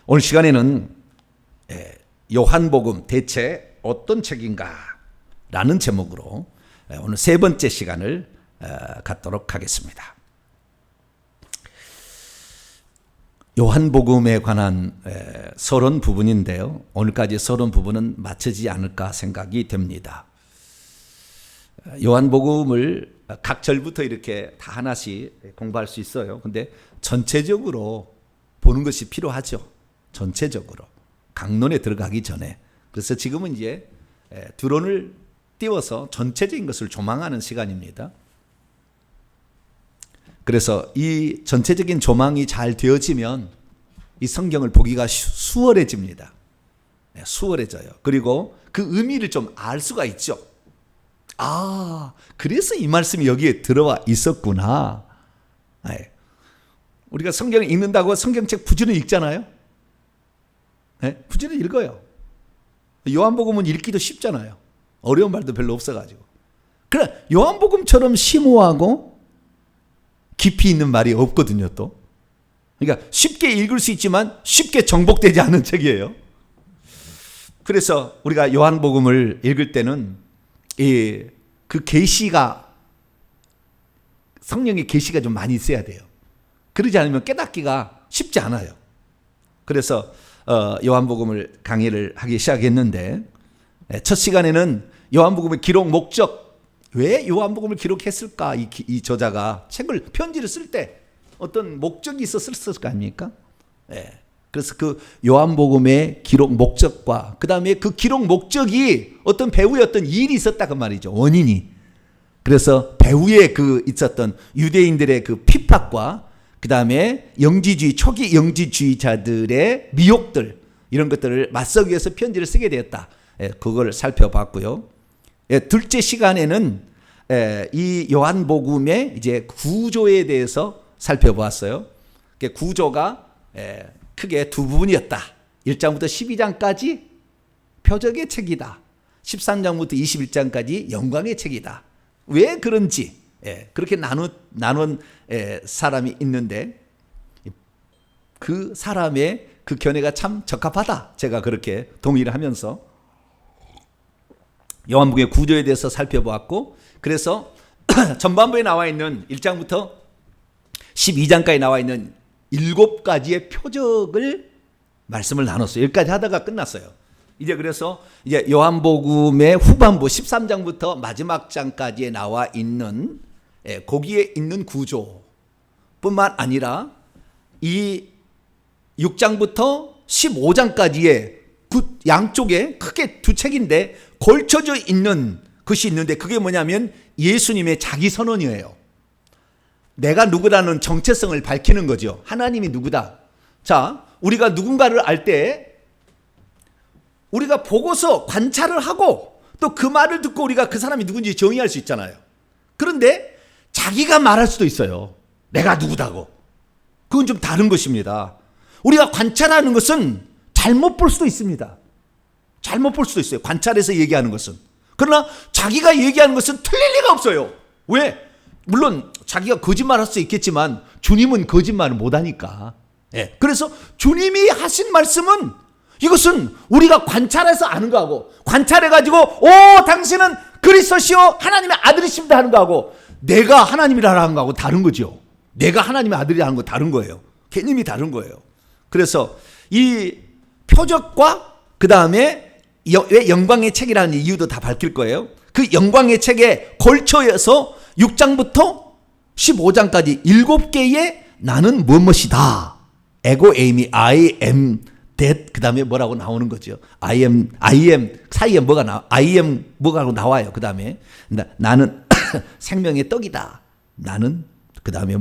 오늘 시간에는 요한복음 대체 어떤 책인가 라는 제목으로 오늘 세 번째 시간을 갖도록 하겠습니다. 요한복음에 관한 서론 부분인데요. 오늘까지 서론 부분은 마치지 않을까 생각이 됩니다. 요한복음을 각 절부터 이렇게 다 하나씩 공부할 수 있어요. 근데 전체적으로 보는 것이 필요하죠. 전체적으로 강론에 들어가기 전에. 그래서 지금은 이제 드론을 띄워서 전체적인 것을 조망하는 시간입니다. 그래서 이 전체적인 조망이 잘 되어지면 이 성경을 보기가 수월해집니다. 수월해져요. 그리고 그 의미를 좀 알 수가 있죠. 아, 그래서 이 말씀이 여기에 들어와 있었구나. 우리가 성경을 읽는다고 성경책 부지런히 읽잖아요. 부지런히 읽어요. 요한복음은 읽기도 쉽잖아요. 어려운 말도 별로 없어가지고. 그래, 요한복음처럼 심오하고 깊이 있는 말이 없거든요, 또. 그러니까 쉽게 읽을 수 있지만 쉽게 정복되지 않은 책이에요. 그래서 우리가 요한복음을 읽을 때는 그 계시가, 성령의 계시가 좀 많이 있어야 돼요. 그러지 않으면 깨닫기가 쉽지 않아요. 그래서 요한복음을 강의를 하기 시작했는데, 첫 시간에는 요한복음의 기록 목적, 왜 요한복음을 기록했을까? 이 저자가 책을, 편지를 쓸 때 어떤 목적이 있었을 거 아닙니까? 그래서 그 요한복음의 기록 목적과 그 다음에 그 기록 목적이 어떤 배후에 어떤 일이 있었다 그 말이죠. 원인이. 그래서 배후에 그 있었던 유대인들의 그 핍박과 그 다음에 영지주의, 초기 영지주의자들의 미혹들, 이런 것들을 맞서기 위해서 편지를 쓰게 되었다. 그걸 살펴봤고요. 둘째 시간에는 이 요한복음의 이제 구조에 대해서 살펴보았어요. 구조가 크게 두 부분이었다. 1장부터 12장까지 표적의 책이다. 13장부터 21장까지 영광의 책이다. 왜 그런지 그렇게 나눈 사람이 있는데, 그 사람의 그 견해가 참 적합하다. 제가 그렇게 동의를 하면서 요한복음의 구조에 대해서 살펴보았고, 그래서 전반부에 나와 있는 1장부터 12장까지 나와 있는 7가지의 표적을 말씀을 나눴어요. 여기까지 하다가 끝났어요. 이제 그래서 이제 요한복음의 후반부 13장부터 마지막 장까지에 나와 있는 거기에 있는 구조뿐만 아니라 이 6장부터 15장까지의 그 양쪽에 크게 두 책인데 걸쳐져 있는 것이 있는데, 그게 뭐냐면 예수님의 자기 선언이에요. 내가 누구라는 정체성을 밝히는 거죠. 하나님이 누구다. 자, 우리가 누군가를 알 때 우리가 보고서 관찰을 하고 또 그 말을 듣고 우리가 그 사람이 누군지 정의할 수 있잖아요. 그런데 자기가 말할 수도 있어요. 내가 누구다고. 그건 좀 다른 것입니다. 우리가 관찰하는 것은 잘못 볼 수도 있습니다. 잘못 볼 수도 있어요. 관찰해서 얘기하는 것은. 그러나 자기가 얘기하는 것은 틀릴 리가 없어요. 왜? 물론 자기가 거짓말할 수 있겠지만 주님은 거짓말을 못하니까. 그래서 주님이 하신 말씀은, 이것은 우리가 관찰해서 아는 거하고, 관찰해가지고 오 당신은 그리스도시요 하나님의 아들이십니다 하는 거하고, 내가 하나님이라 하는 거하고 다른 거죠. 내가 하나님의 아들이라는 거 다른 거예요. 개념이 다른 거예요. 그래서 이 표적과 그 다음에 왜 영광의 책이라는 이유도 다 밝힐 거예요. 그 영광의 책에 걸쳐서 6장부터 15장까지 7개의 나는 무엇이다. 에고, 에이미, I am that. 그 다음에 뭐라고 나오는 거죠. I am 사이에 뭐가 I am 뭐가 나와요. 그 다음에 나는 생명의 떡이다. 나는 그 다음에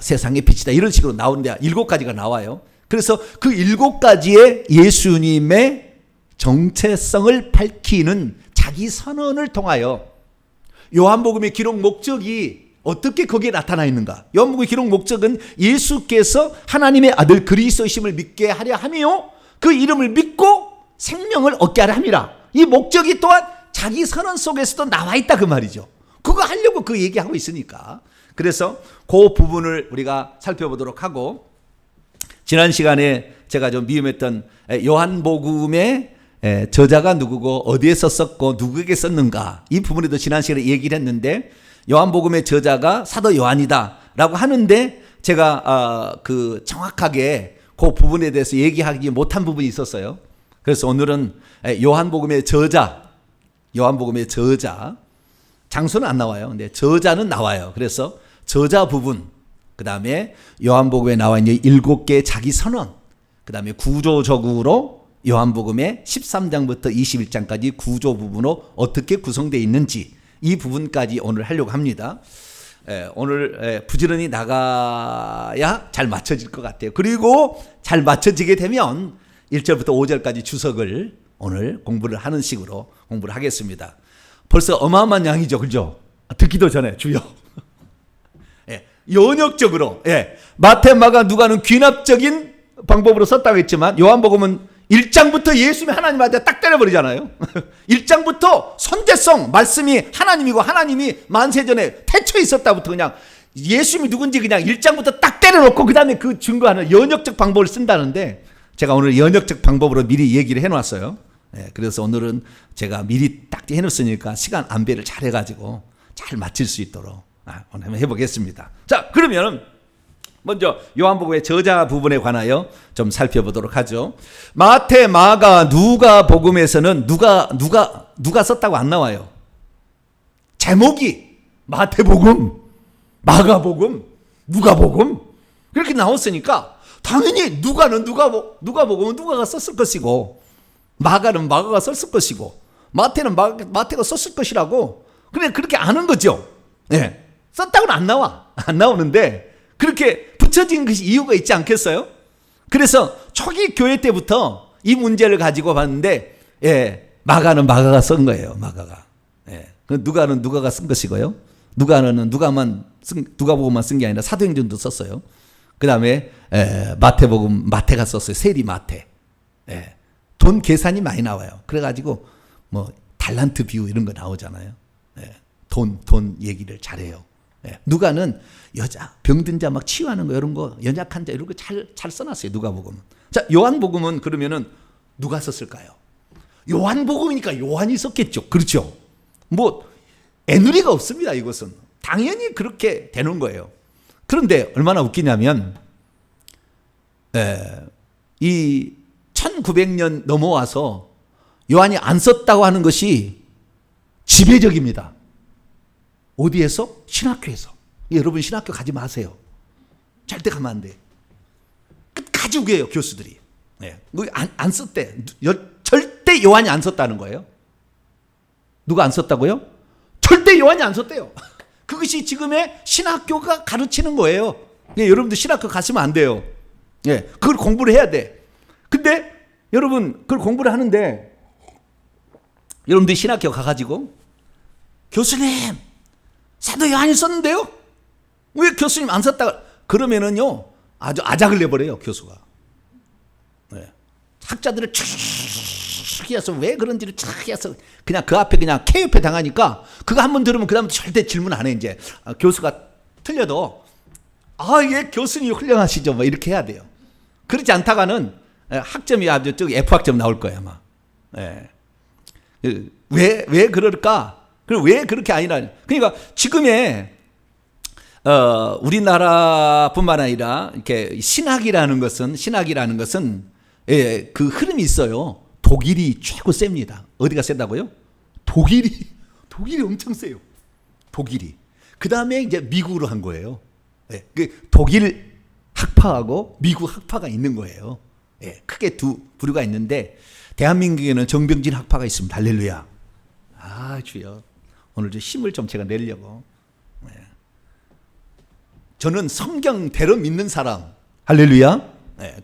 세상의 빛이다. 이런 식으로 나오는데 7가지가 나와요. 그래서 그 7가지의 예수님의 정체성을 밝히는 자기 선언을 통하여 요한복음의 기록 목적이 어떻게 거기에 나타나 있는가? 요한복음의 기록 목적은 예수께서 하나님의 아들 그리스도이심을 믿게 하려 하며 그 이름을 믿고 생명을 얻게 하려 함이라. 이 목적이 또한 자기 선언 속에서도 나와 있다 그 말이죠. 그거 하려고 그 얘기하고 있으니까. 그래서 그 부분을 우리가 살펴보도록 하고, 지난 시간에 제가 좀 미움했던 요한복음의 저자가 누구고 어디에 썼었고 누구에게 썼는가 이 부분에도 지난 시간에 얘기를 했는데 요한복음의 저자가 사도 요한이다라고 하는데 제가 그 정확하게 그 부분에 대해서 얘기하기 못한 부분이 있었어요. 그래서 오늘은 요한복음의 저자 장소는 안 나와요. 근데 저자는 나와요. 그래서 저자 부분, 그 다음에 요한복음에 나와 있는 7개의 자기 선언, 그 다음에 구조적으로 요한복음의 13장부터 21장까지 구조 부분으로 어떻게 구성되어 있는지 이 부분까지 오늘 하려고 합니다. 오늘 부지런히 나가야 잘 맞춰질 것 같아요. 그리고 잘 맞춰지게 되면 1절부터 5절까지 주석을 오늘 공부를 하는 식으로 공부를 하겠습니다. 벌써 어마어마한 양이죠. 그죠? 듣기도 전에 주여. 연역적으로 마태, 마가, 누가는 귀납적인 방법으로 썼다고 했지만 요한복음은 1장부터 예수님이 하나님한테 딱 때려버리잖아요. 1장부터 선제성 말씀이 하나님이고 하나님이 만세전에 태초에 있었다부터 그냥 예수님이 누군지 그냥 1장부터 딱 때려놓고 그 다음에 그 증거하는 연역적 방법을 쓴다는데 제가 오늘 연역적 방법으로 미리 얘기를 해놨어요. 그래서 오늘은 제가 미리 딱 해놓았으니까 시간 안배를 잘 해가지고 잘 맞출 수 있도록 오늘 한번 해보겠습니다. 자, 그러면 먼저 요한복음의 저자 부분에 관하여 좀 살펴보도록 하죠. 마태, 마가, 누가 복음에서는 누가 썼다고 안 나와요. 제목이 마태복음, 마가복음, 누가복음 그렇게 나왔으니까 당연히 누가는 누가복음은 누가가 썼을 것이고 마가는 마가가 썼을 것이고 마태는 마태가 썼을 것이라고 그냥 그렇게 아는 거죠. 썼다고는 안 나오는데 그렇게 붙여진 것이 이유가 있지 않겠어요? 그래서 초기 교회 때부터 이 문제를 가지고 봤는데 마가는 마가가 쓴 거예요. 마가가. 누가는 누가가 쓴 것이고요. 누가는 누가복음만 쓴 게 아니라 사도행전도 썼어요. 그 다음에 마태복음 마태가 썼어요. 세리 마태. 돈 계산이 많이 나와요. 그래가지고 뭐 달란트 비유 이런 거 나오잖아요. 돈 얘기를 잘해요. 누가는 여자 병든 자 막 치유하는 거 이런 거 연약한 자 이런 거 잘 써놨어요. 누가복음은. 자, 요한복음은 그러면은 누가 썼을까요? 요한복음이니까 요한이 썼겠죠. 그렇죠. 뭐 애누리가 없습니다. 이것은 당연히 그렇게 되는 거예요. 그런데 얼마나 웃기냐면 이 1900년 넘어와서 요한이 안 썼다고 하는 것이 지배적입니다. 어디에서? 신학교에서. 여러분 신학교 가지 마세요. 절대 가면 안 돼. 끝까지 우겨요 교수들이. 안 썼대. 절대 요한이 안 썼다는 거예요. 누가 안 썼다고요? 절대 요한이 안 썼대요. 그것이 지금의 신학교가 가르치는 거예요. 여러분들 신학교 가시면 안 돼요. 그걸 공부를 해야 돼. 근데 여러분 그걸 공부를 하는데 여러분들이 신학교 가가지고 교수님 사도 요한이 썼는데요? 왜 교수님 안 썼다? 그러면은요 아주 아작을 내버려요 교수가. 학자들을 쭉 해서 왜 그런지를 쭉 해서 그냥 그 앞에 그냥 케이프 당하니까 그거 한번 들으면 그 다음 절대 질문 안 해. 이제 교수가 틀려도 예 교수님 훌륭하시죠 뭐 이렇게 해야 돼요. 그렇지 않다가는 학점이 아주 F학점 나올 거예요 아마. 왜 그럴까? 그리고 왜 그렇게 아니라 그러니까 지금의 우리나라뿐만 아니라 이렇게 신학이라는 것은 그 흐름이 있어요. 독일이 최고 셉니다. 어디가 세다고요? 독일이 엄청 세요. 독일이. 그 다음에 이제 미국으로 한 거예요. 독일 학파하고 미국 학파가 있는 거예요. 크게 두 부류가 있는데 대한민국에는 정병진 학파가 있습니다. 할렐루야. 주여. 오늘 좀 힘을 좀 제가 내려고. 저는 성경대로 믿는 사람. 할렐루야.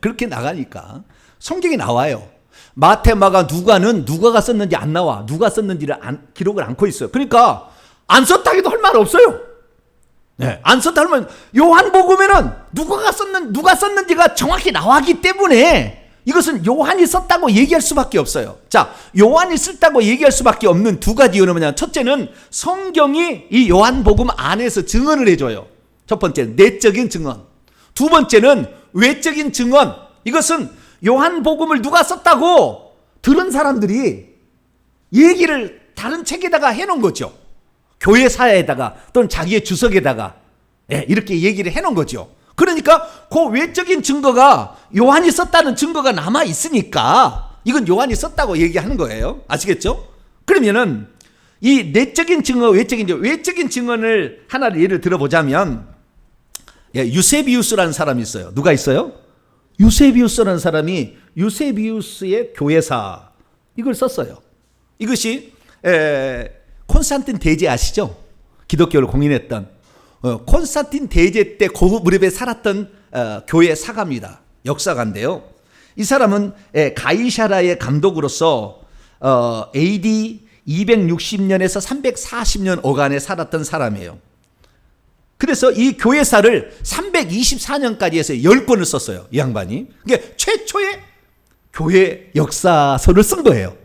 그렇게 나가니까 성경이 나와요. 마태, 마가, 누가는 누가가 썼는지 안 나와. 누가 썼는지를 기록을 않고 있어요. 그러니까 안 썼다기도 할 말 없어요. 안 썼다 하면 요한복음에는 누가 썼는지가 정확히 나왔기 때문에 이것은 요한이 썼다고 얘기할 수밖에 없어요. 자, 요한이 썼다고 얘기할 수밖에 없는 두 가지 이유는 뭐냐? 첫째는 성경이 이 요한복음 안에서 증언을 해줘요. 첫 번째는 내적인 증언. 두 번째는 외적인 증언. 이것은 요한복음을 누가 썼다고 들은 사람들이 얘기를 다른 책에다가 해놓은 거죠. 교회사에다가 또는 자기의 주석에다가 이렇게 얘기를 해놓은 거죠. 그러니까 그 외적인 증거가 요한이 썼다는 증거가 남아 있으니까 이건 요한이 썼다고 얘기하는 거예요. 아시겠죠? 그러면은 이 내적인 증거, 외적인 증언을 하나를 예를 들어보자면 유세비우스라는 사람이 있어요. 누가 있어요? 유세비우스라는 사람이 유세비우스의 교회사 이걸 썼어요. 이것이 콘스탄틴 대제 아시죠? 기독교를 공인했던 콘스탄틴 대제 때 그 무렵에 살았던 교회 사가입니다. 역사가인데요. 이 사람은 가이사라의 감독으로서 AD 260년에서 340년 어간에 살았던 사람이에요. 그래서 이 교회사를 324년까지 해서 10권을 썼어요. 이 양반이. 그러니까 최초의 교회 역사서를 쓴 거예요.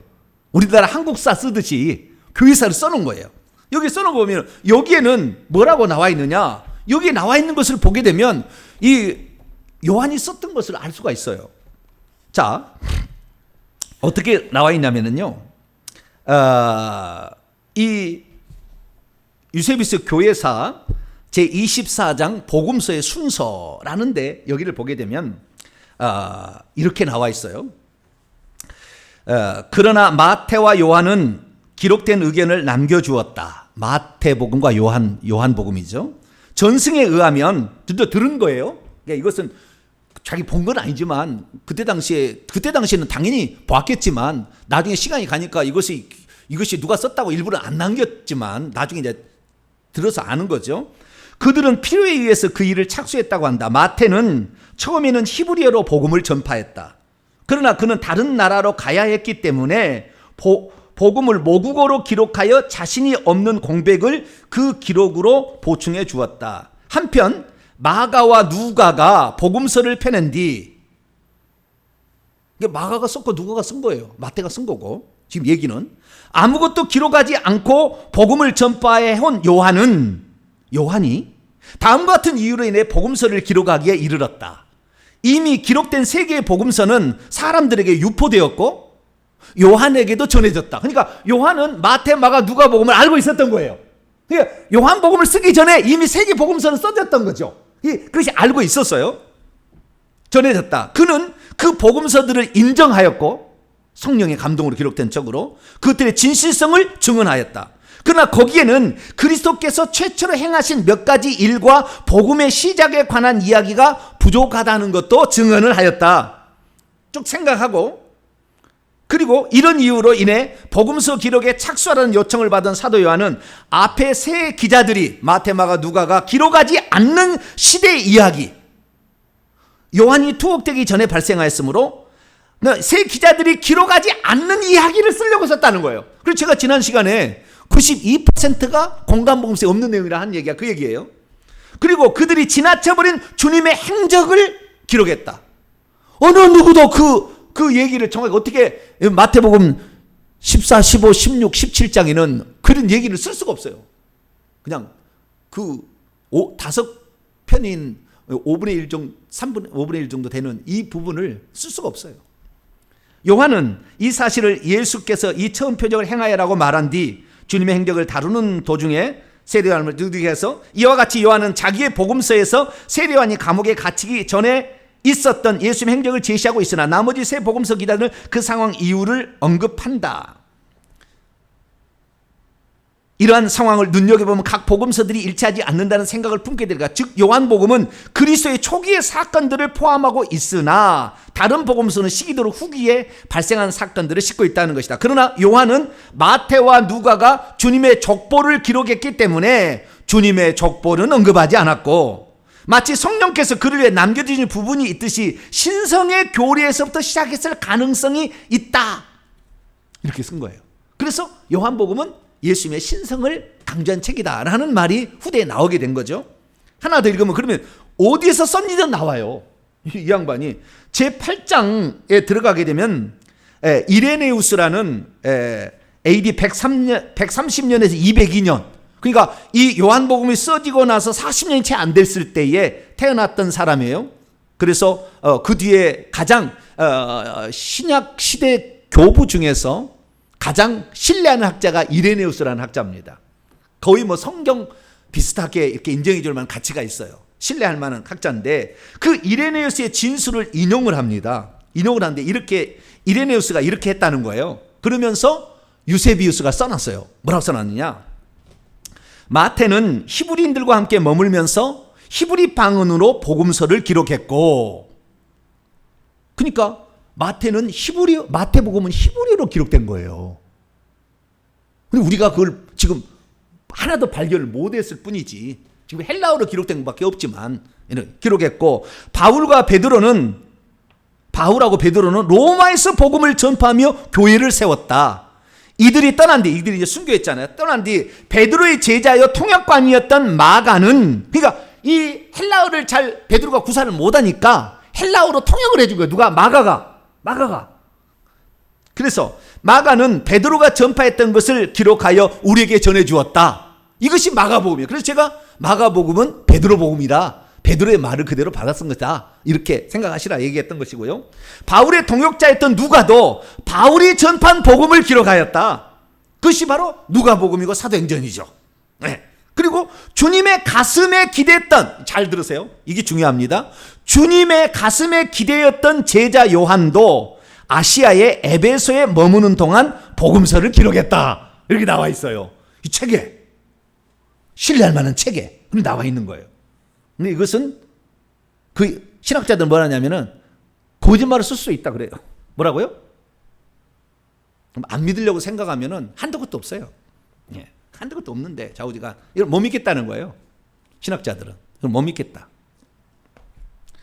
우리나라 한국사 쓰듯이 교회사를 써놓은 거예요. 여기 써놓은 거 보면 여기에는 뭐라고 나와 있느냐? 여기에 나와 있는 것을 보게 되면 이 요한이 썼던 것을 알 수가 있어요. 자, 어떻게 나와 있냐면요. 이 유세비우스 교회사 제24장 복음서의 순서라는데 여기를 보게 되면 이렇게 나와 있어요. 그러나 마태와 요한은 기록된 의견을 남겨주었다. 마태복음과 요한복음이죠. 전승에 의하면 들은 거예요. 그러니까 이것은 자기 본 건 아니지만 그때 당시에는 당연히 보았겠지만 나중에 시간이 가니까 이것이 누가 썼다고 일부러 안 남겼지만 나중에 이제 들어서 아는 거죠. 그들은 필요에 의해서 그 일을 착수했다고 한다. 마태는 처음에는 히브리어로 복음을 전파했다. 그러나 그는 다른 나라로 가야 했기 때문에 복음을 모국어로 기록하여 자신이 없는 공백을 그 기록으로 보충해 주었다. 한편 마가와 누가가 복음서를 펴낸 뒤 마가가 썼고 누가가 쓴 거예요. 마태가 쓴 거고 지금 얘기는 아무것도 기록하지 않고 복음을 전파해 온 요한이 다음과 같은 이유로 인해 복음서를 기록하기에 이르렀다. 이미 기록된 세 개의 복음서는 사람들에게 유포되었고 요한에게도 전해졌다. 그러니까 요한은 마태, 마가, 누가 복음을 알고 있었던 거예요. 그러니까 요한 복음을 쓰기 전에 이미 세 개 복음서는 써졌던 거죠. 그것이 알고 있었어요. 전해졌다. 그는 그 복음서들을 인정하였고 성령의 감동으로 기록된 쪽으로 그들의 진실성을 증언하였다. 그러나 거기에는 그리스도께서 최초로 행하신 몇 가지 일과 복음의 시작에 관한 이야기가 부족하다는 것도 증언을 하였다. 쭉 생각하고 그리고 이런 이유로 인해 복음서 기록에 착수하라는 요청을 받은 사도 요한은 앞에 세 기자들이 마태, 마가, 누가가 기록하지 않는 시대의 이야기 요한이 투옥되기 전에 발생하였으므로 세 기자들이 기록하지 않는 이야기를 쓰려고 썼다는 거예요. 그리고 제가 지난 시간에 92%가 공간복음서에 없는 내용이라 한 얘기가 그 얘기예요. 그리고 그들이 지나쳐버린 주님의 행적을 기록했다. 어느 누구도 그 얘기를 정확히 어떻게 마태복음 14, 15, 16, 17장에는 그런 얘기를 쓸 수가 없어요. 그냥 그 5편인 5분의 1 정도, 5분의 1 정도 되는 이 부분을 쓸 수가 없어요. 요한은 이 사실을 예수께서 이 처음 표적을 행하여라고 말한 뒤 주님의 행적을 다루는 도중에 세례요한을 누드게해서 이와 같이 요한은 자기의 복음서에서 세례요한이 감옥에 갇히기 전에 있었던 예수님의 행적을 제시하고 있으나 나머지 세 복음서 기자들은 그 상황 이유를 언급한다. 이러한 상황을 눈여겨보면 각 복음서들이 일치하지 않는다는 생각을 품게 될까. 즉 요한복음은 그리스도의 초기의 사건들을 포함하고 있으나 다른 복음서는 시기대로 후기에 발생한 사건들을 싣고 있다는 것이다. 그러나 요한은 마태와 누가가 주님의 족보를 기록했기 때문에 주님의 족보는 언급하지 않았고 마치 성령께서 그를 위해 남겨주신 부분이 있듯이 신성의 교리에서부터 시작했을 가능성이 있다. 이렇게 쓴 거예요. 그래서 요한복음은 예수님의 신성을 강조한 책이다라는 말이 후대에 나오게 된 거죠. 하나 더 읽으면 그러면 어디에서 썼는지 나와요. 이 양반이 제8장에 들어가게 되면 이레네우스라는 AD 130년에서 202년 그러니까 이 요한복음이 써지고 나서 40년이 채 안 됐을 때에 태어났던 사람이에요. 그래서 그 뒤에 가장 신약 시대 교부 중에서 가장 신뢰하는 학자가 이레네우스라는 학자입니다. 거의 뭐 성경 비슷하게 이렇게 인정해 줄 만한 가치가 있어요. 신뢰할 만한 학자인데 그 이레네우스의 진술을 인용을 합니다. 인용을 하는데 이렇게 이레네우스가 이렇게 했다는 거예요. 그러면서 유세비우스가 써놨어요. 뭐라고 써놨느냐? 마태는 히브리인들과 함께 머물면서 히브리 방언으로 복음서를 기록했고, 그러니까 마태복음은 히브리어로 기록된 거예요. 근데 우리가 그걸 지금 하나도 발견을 못했을 뿐이지, 지금 헬라어로 기록된 것밖에 없지만 기록했고, 바울하고 베드로는 로마에서 복음을 전파하며 교회를 세웠다. 이들이 떠난 뒤, 이들이 이제 순교했잖아요. 떠난 뒤 베드로의 제자여 통역관이었던 마가는, 그러니까 이 헬라어를 잘 베드로가 구사를 못하니까 헬라어로 통역을 해준 거예요. 누가? 마가가. 그래서 마가는 베드로가 전파했던 것을 기록하여 우리에게 전해주었다. 이것이 마가복음이에요. 그래서 제가 마가복음은 베드로복음이라 베드로의 말을 그대로 받아쓴 것이다, 이렇게 생각하시라 얘기했던 것이고요. 바울의 동역자였던 누가도 바울이 전파한 복음을 기록하였다. 그것이 바로 누가복음이고 사도행전이죠. 네. 그리고 주님의 가슴에 기대했던, 잘 들으세요, 이게 중요합니다. 주님의 가슴에 기대였던 제자 요한도 아시아의 에베소에 머무는 동안 복음서를 기록했다, 이렇게 나와 있어요. 이 책에, 신뢰할 만한 책에 나와 있는 거예요. 근데 이것은 그 신학자들 뭐라 하냐면은 거짓말을 쓸 수 있다 그래요. 뭐라고요? 그럼 안 믿으려고 생각하면은 한도 끝도 없어요. 예. 한도 끝도 없는데 좌우지간 이걸 못 믿겠다는 거예요. 신학자들은 이걸 못 믿겠다.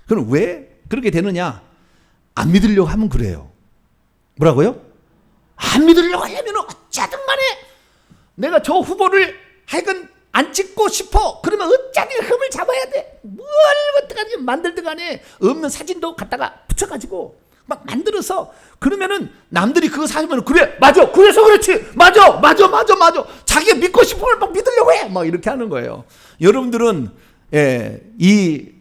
그럼 왜 그렇게 되느냐? 안 믿으려고 하면 그래요. 뭐라고요? 안 믿으려고 하려면 어쩌든 간에 내가 저 후보를 하여간 안 찍고 싶어. 그러면 어쩌든 흠을 잡아야 돼. 뭘 어떡하지 만들든 간에 없는 사진도 갖다가 붙여가지고 막 만들어서, 그러면은 남들이 그거 사면 그래, 맞아, 그래서 그렇지, 맞아. 자기가 믿고 싶은 걸 막 믿으려고 해. 막 이렇게 하는 거예요. 여러분들은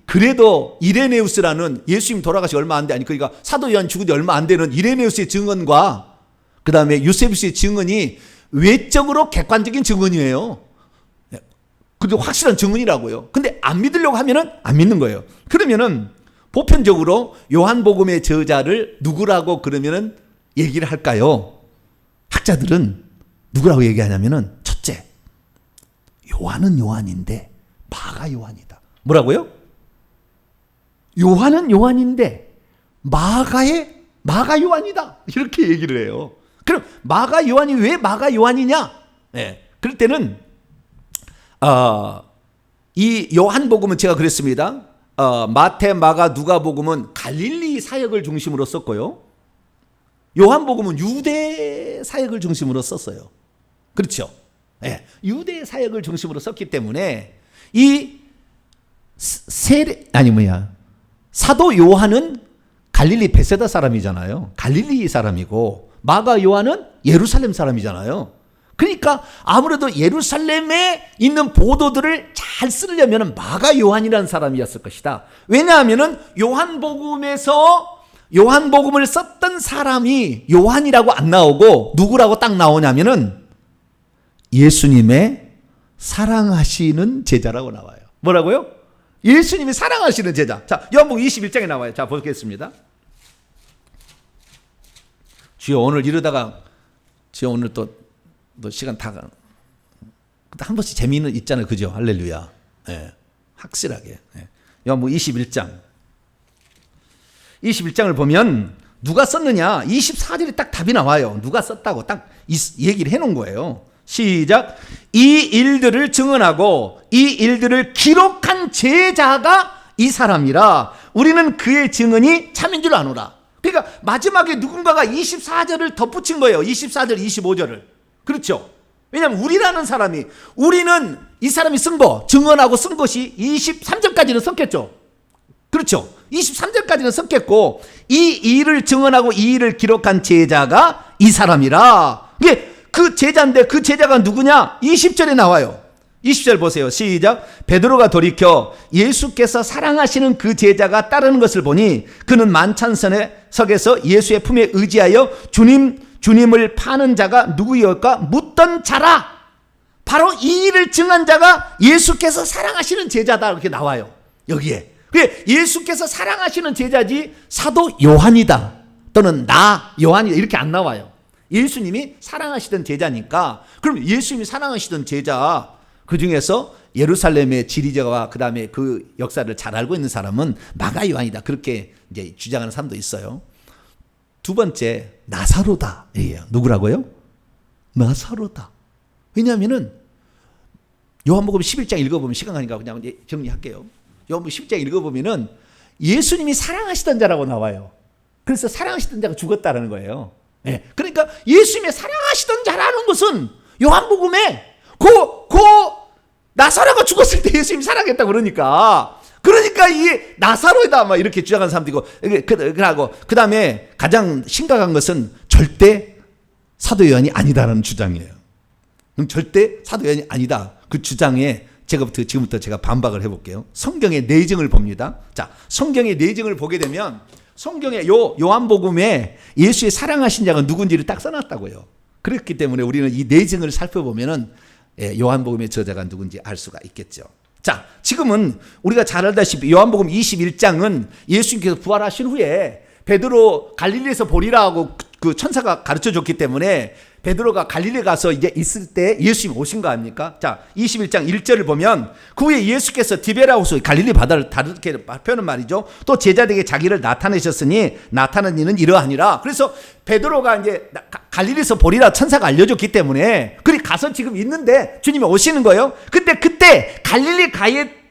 그래도 이레네우스라는, 예수님 돌아가시 얼마 안 돼, 그러니까 사도 요한 죽은 지 얼마 안 되는 이레네우스의 증언과 그 다음에 유세비우스의 증언이 외적으로 객관적인 증언이에요. 그게 확실한 증언이라고요. 근데 안 믿으려고 하면은 안 믿는 거예요. 그러면은 보편적으로 요한복음의 저자를 누구라고 그러면은 얘기를 할까요? 학자들은 누구라고 얘기하냐면은, 첫째, 요한은 요한인데 마가 요한이다. 뭐라고요? 요한은 요한인데 마가 요한이다, 이렇게 얘기를 해요. 그럼 마가 요한이 왜 마가 요한이냐? 네. 그럴 때는 이 요한복음은 제가 그랬습니다. 마태, 마가, 누가복음은 갈릴리 사역을 중심으로 썼고요. 요한복음은 유대 사역을 중심으로 썼어요. 그렇죠? 네. 유대 사역을 중심으로 썼기 때문에 이 사도 요한은 갈릴리 베세다 사람이잖아요. 갈릴리 사람이고, 마가 요한은 예루살렘 사람이잖아요. 그러니까 아무래도 예루살렘에 있는 보도들을 잘 쓰려면 마가 요한이라는 사람이었을 것이다. 왜냐하면 요한복음에서 요한복음을 썼던 사람이 요한이라고 안 나오고 누구라고 딱 나오냐면은 예수님의 사랑하시는 제자라고 나와요. 뭐라고요? 예수님이 사랑하시는 제자. 자, 요한복음 21장에 나와요. 자, 보겠습니다. 주여, 오늘 이러다가 주여 오늘 또 시간 다 가. 한 번씩 재미는 있잖아요. 그죠? 할렐루야. 예. 확실하게. 예. 요한복음 21장을 보면 누가 썼느냐? 24절에 딱 답이 나와요. 누가 썼다고 딱 얘기를 해놓은 거예요. 시작. 이 일들을 증언하고 이 일들을 기록한 제자가 이 사람이라 우리는 그의 증언이 참인 줄 아노라. 그러니까 마지막에 누군가가 24절을 덧붙인 거예요. 24절, 25절을. 그렇죠? 왜냐하면 우리는 이 사람이 쓴 거, 증언하고 쓴 것이 23절까지는 썼겠죠. 그렇죠? 23절까지는 썼겠고, 이 일을 증언하고 이 일을 기록한 제자가 이 사람이라. 이게 그 제자인데 그 제자가 누구냐? 20절에 나와요. 20절 보세요. 시작. 베드로가 돌이켜 예수께서 사랑하시는 그 제자가 따르는 것을 보니 그는 만찬석에서 예수의 품에 의지하여 주님을 파는 자가 누구일까 묻던 자라. 바로 이 일을 증한 자가 예수께서 사랑하시는 제자다 이렇게 나와요. 여기에. 예수께서 사랑하시는 제자지 사도 요한이다 또는 나 요한이다 이렇게 안 나와요. 예수님이 사랑하시던 제자니까 그럼 예수님이 사랑하시던 제자 그 중에서 예루살렘의 지리자와 그 다음에 그 역사를 잘 알고 있는 사람은 마가 요한이다 그렇게 이제 주장하는 사람도 있어요. 두 번째 나사로다. 누구라고요? 나사로다. 왜냐하면은 요한복음 11장 읽어보면 시간 가니까 그냥 정리할게요. 요한복음 11장 읽어보면은 예수님이 사랑하시던 자라고 나와요. 그래서 사랑하시던 자가 죽었다라는 거예요. 그러니까 예수님의 사랑하시던 자라는 것은 요한복음에 나사로가 죽었을 때 예수님이 사랑했다고 그러니까 이 나사로이다 막 이렇게 주장하는 사람도 있고 그러고 그 다음에 가장 심각한 것은 절대 사도 요한이 아니다라는 주장이에요. 절대 사도 요한이 아니다. 그 주장에 지금부터 제가 반박을 해볼게요. 성경의 내증을 봅니다. 자, 성경의 내증을 보게 되면 성경의 요한복음에 예수의 사랑하신 자가 누군지를 딱 써놨다고요. 그렇기 때문에 우리는 이 내증을 살펴보면은 요한복음의 저자가 누군지 알 수가 있겠죠. 자, 지금은 우리가 잘 알다시피 요한복음 21장은 예수님께서 부활하신 후에 베드로 갈릴리에서 보리라 하고 그 천사가 가르쳐 줬기 때문에 베드로가 갈릴리 가서 이제 있을 때 예수님이 오신 거 아닙니까? 자, 21장 1절을 보면 그 후에 예수께서 디베라호수 갈릴리 바다를 다르게 표현은 말이죠. 또 제자들에게 자기를 나타내셨으니 나타난 이는 이러하니라. 그래서 베드로가 이제 갈릴리에서 보리라 천사가 알려줬기 때문에 그리 가서 지금 있는데 주님이 오시는 거예요. 그때 갈릴리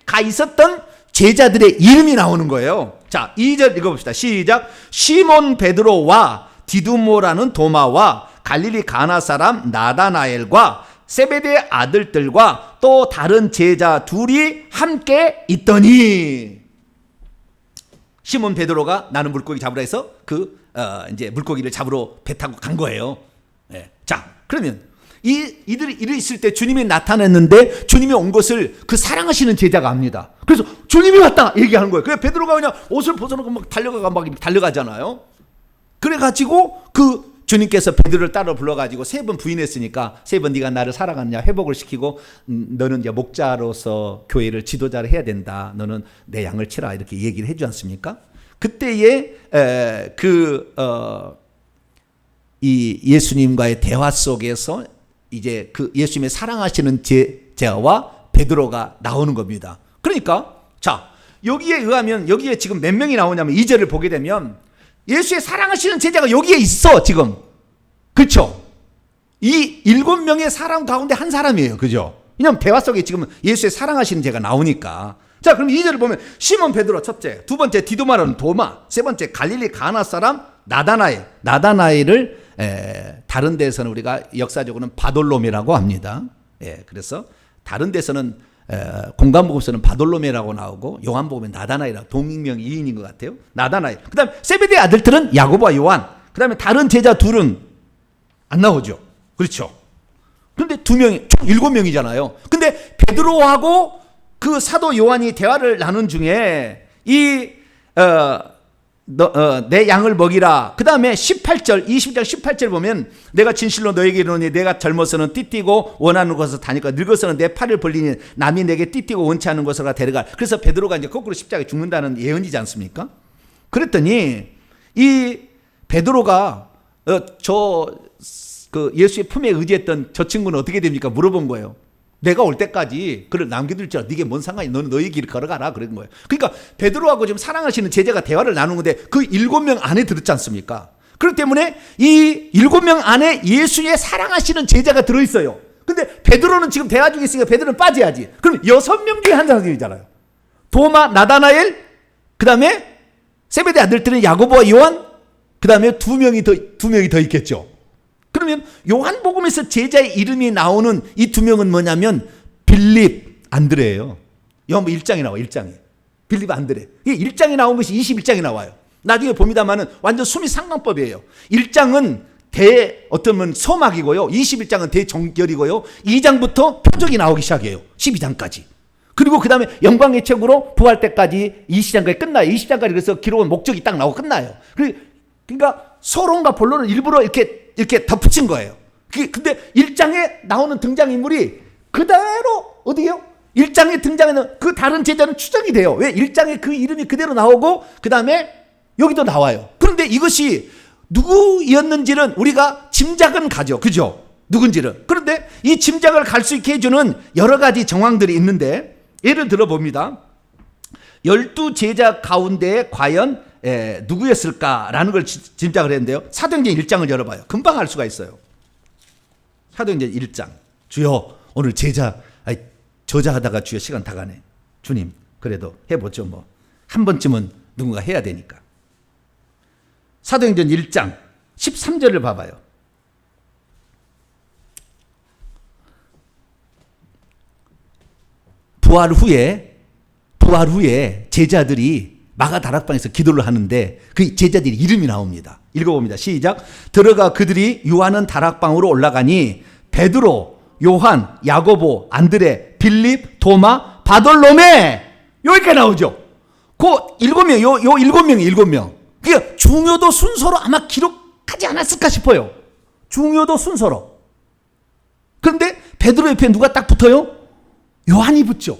가 있었던 제자들의 이름이 나오는 거예요. 자, 2절 읽어봅시다. 시작. 시몬 베드로와 디두모라는 도마와 갈릴리 가나 사람 나다나엘과 세베대의 아들들과 또 다른 제자 둘이 함께 있더니 시몬 베드로가 나는 물고기 잡으라 해서 이제 물고기를 잡으러 배 타고 간 거예요. 자, 그러면 이들이 있을 때 주님이 나타났는데 주님이 온 것을 그 사랑하시는 제자가 압니다. 그래서 주님이 왔다 얘기하는 거예요. 그래서 베드로가 그냥 옷을 벗어놓고 막 달려가잖아요. 그래가지고 그 주님께서 베드로를 따로 불러가지고 3번 부인했으니까 3번 네가 나를 사랑하느냐 회복을 시키고 너는 이제 목자로서 교회를 지도자를 해야 된다. 너는 내 양을 치라 이렇게 얘기를 해주지 않습니까? 그때에 이 예수님과의 대화 속에서 이제 그 예수님의 사랑하시는 제자와 베드로가 나오는 겁니다. 그러니까 자 여기에 의하면 여기에 지금 몇 명이 나오냐면 2절을 보게 되면 예수의 사랑하시는 제자가 여기에 있어 지금. 그렇죠? 이 7명의 사람 가운데 한 사람이에요. 그죠? 왜냐하면 대화 속에 지금 예수의 사랑하시는 제가 나오니까. 자, 그럼 2절을 보면 시몬 베드로 첫째, 두 번째 디도마라는 도마, 세 번째 갈릴리 가나 사람 나다나엘을 다른 데서는 우리가 역사적으로는 바돌로메라고 합니다. 그래서 다른 데서는 공간복음서는 바돌로메라고 나오고 요한복음은 나다나엘이라고 동명이인인 것 같아요. 나다나엘. 그 다음 세베대의 아들들은 야고보와 요한. 그 다음에 다른 제자 둘은 안 나오죠. 그렇죠. 그런데 2명이 총 7명이잖아요. 근데 베드로하고 그 사도 요한이 대화를 나눈 중에 내 양을 먹이라. 그 다음에 18절 20장 18절 보면 내가 진실로 너에게 이르노니 내가 젊어서는 띠띠고 원하는 곳에서 다니까 늙어서는 내 팔을 벌리니 남이 내게 띠띠고 원치 않은 곳으로 데려가. 그래서 베드로가 이제 거꾸로 십자가에 죽는다는 예언이지 않습니까? 그랬더니 이 베드로가 그 예수의 품에 의지했던 저 친구는 어떻게 됩니까? 물어본 거예요. 내가 올 때까지 그를 남겨둘 줄 알아. 네게 뭔 상관이? 너는 너의 길을 걸어가라. 그런 거예요. 그러니까 베드로하고 지금 사랑하시는 제자가 대화를 나누는 건데 그 7명 안에 들었지 않습니까? 그렇기 때문에 이 7명 안에 예수의 사랑하시는 제자가 들어있어요. 근데 베드로는 지금 대화 중에 있으니까 베드로는 빠져야지. 그럼 6명 중에 한 사람이잖아요. 도마, 나다나엘, 그 다음에 세베대 아들들은 야고보와 요한, 그 다음에 두 명이 더 있겠죠. 그러면 요한복음에서 제자의 이름이 나오는 이 2명은 뭐냐면 빌립, 안드레예요. 요한복음 1장에 나와요. 1장에. 빌립, 안드레. 이게 1장에 나온 것이 21장에 나와요. 나중에 봅니다만은 완전 수미상관법이에요. 1장은 어쩌면 서막이고요. 21장은 대종결이고요. 2장부터 표적이 나오기 시작해요. 12장까지. 그리고 그 다음에 영광의 책으로 부활 때까지 20장까지 끝나요. 20장까지 그래서 기록은 목적이 딱 나오고 끝나요. 그러니까 서론과 본론을 일부러 이렇게 덧붙인 거예요. 근데 1장에 나오는 등장인물이 그대로 어디에요? 1장에 등장하는 그 다른 제자는 추정이 돼요. 왜? 1장에 그 이름이 그대로 나오고 그 다음에 여기도 나와요. 그런데 이것이 누구였는지는 우리가 짐작은 가죠. 그죠? 누군지는. 그런데 이 짐작을 갈 수 있게 해주는 여러 가지 정황들이 있는데 예를 들어 봅니다. 12제자 가운데 과연 누구였을까라는 걸 짐작을 했는데요. 사도행전 1장을 열어봐요. 금방 알 수가 있어요. 사도행전 1장. 주여 오늘 저자하다가 주여 시간 다 가네. 주님 그래도 해보죠 뭐. 한 번쯤은 누군가 해야 되니까. 사도행전 1장 13절을 봐봐요. 부활 후에 제자들이 마가 다락방에서 기도를 하는데 그 제자들이 이름이 나옵니다. 읽어봅니다. 시작. 들어가 그들이 유하는 다락방으로 올라가니 베드로, 요한, 야고보, 안드레, 빌립, 도마, 바돌로메 여기까지 나오죠. 그 7명, 요 7명이 7명. 그게 중요도 순서로 아마 기록하지 않았을까 싶어요. 중요도 순서로. 그런데 베드로 옆에 누가 딱 붙어요? 요한이 붙죠.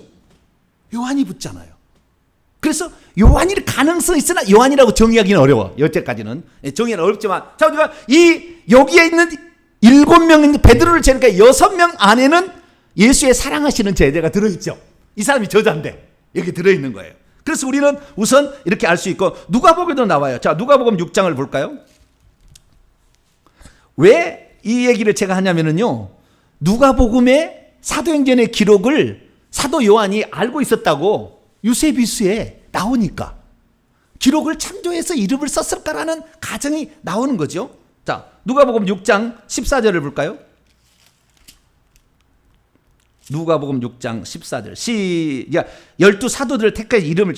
요한이 붙잖아요. 그래서 요한일 가능성이 있으나 요한이라고 정의하기는 어려워. 여태까지는 정의는 어렵지만 자 우리가 여기에 있는 7명 베드로를 제니까 6명 안에는 예수의 사랑하시는 제자가 들어있죠. 이 사람이 저자인데 여기 들어있는 거예요. 그래서 우리는 우선 이렇게 알 수 있고 누가복음에도 나와요. 자 누가복음 6장을 볼까요? 왜 이 얘기를 제가 하냐면요. 누가복음의 사도행전의 기록을 사도 요한이 알고 있었다고 유세비스에 나오니까 기록을 참조해서 이름을 썼을까라는 가정이 나오는 거죠. 자, 누가복음 6장 14절을 볼까요? 누가복음 6장 14절 시작. 12사도들을 택해 이름을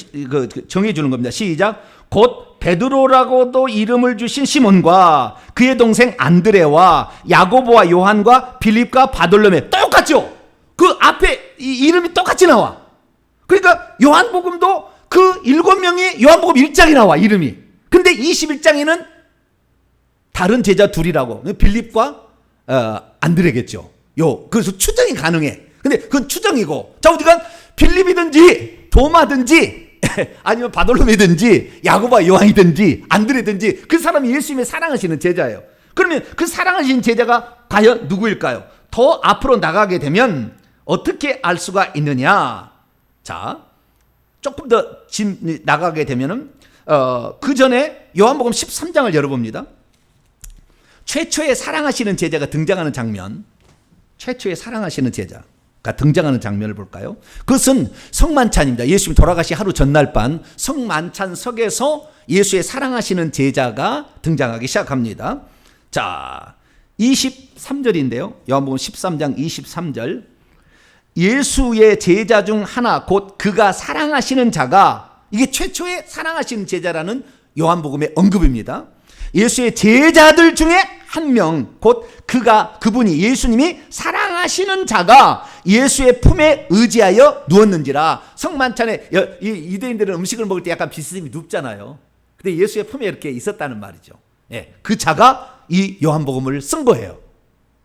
정해주는 겁니다. 시작. 곧 베드로라고도 이름을 주신 시몬과 그의 동생 안드레와 야고보와 요한과 빌립과 바돌로메 똑같죠. 그 앞에 이름이 똑같이 나와. 그러니까 요한복음도 그 7명이 요한복음 1장에 나와 이름이. 근데 21장에는 다른 제자 둘이라고 빌립과 안드레겠죠. 그래서 추정이 가능해. 근데 그건 추정이고 자 어디가 빌립이든지 도마든지 아니면 바돌로메든지 야고보와 요한이든지 안드레든지 그 사람이 예수님의 사랑하시는 제자예요. 그러면 그 사랑하시는 제자가 과연 누구일까요? 더 앞으로 나가게 되면 어떻게 알 수가 있느냐? 자, 조금 더 나가게 되면은 그 전에 요한복음 13장을 열어봅니다. 최초의 사랑하시는 제자가 등장하는 장면, 최초의 사랑하시는 제자가 등장하는 장면을 볼까요? 그것은 성만찬입니다. 예수님이 돌아가시 하루 전날 밤 성만찬석에서 예수의 사랑하시는 제자가 등장하기 시작합니다. 자, 23절인데요. 요한복음 13장 23절. 예수의 제자 중 하나 곧 그가 사랑하시는 자가 이게 최초의 사랑하시는 제자라는 요한복음의 언급입니다. 예수의 제자들 중에 한 명 곧 그분이 예수님이 사랑하시는 자가 예수의 품에 의지하여 누웠는지라. 성만찬에 유대인들은 음식을 먹을 때 약간 비스듬히 눕잖아요. 근데 예수의 품에 이렇게 있었다는 말이죠. 예, 그 자가 이 요한복음을 쓴 거예요.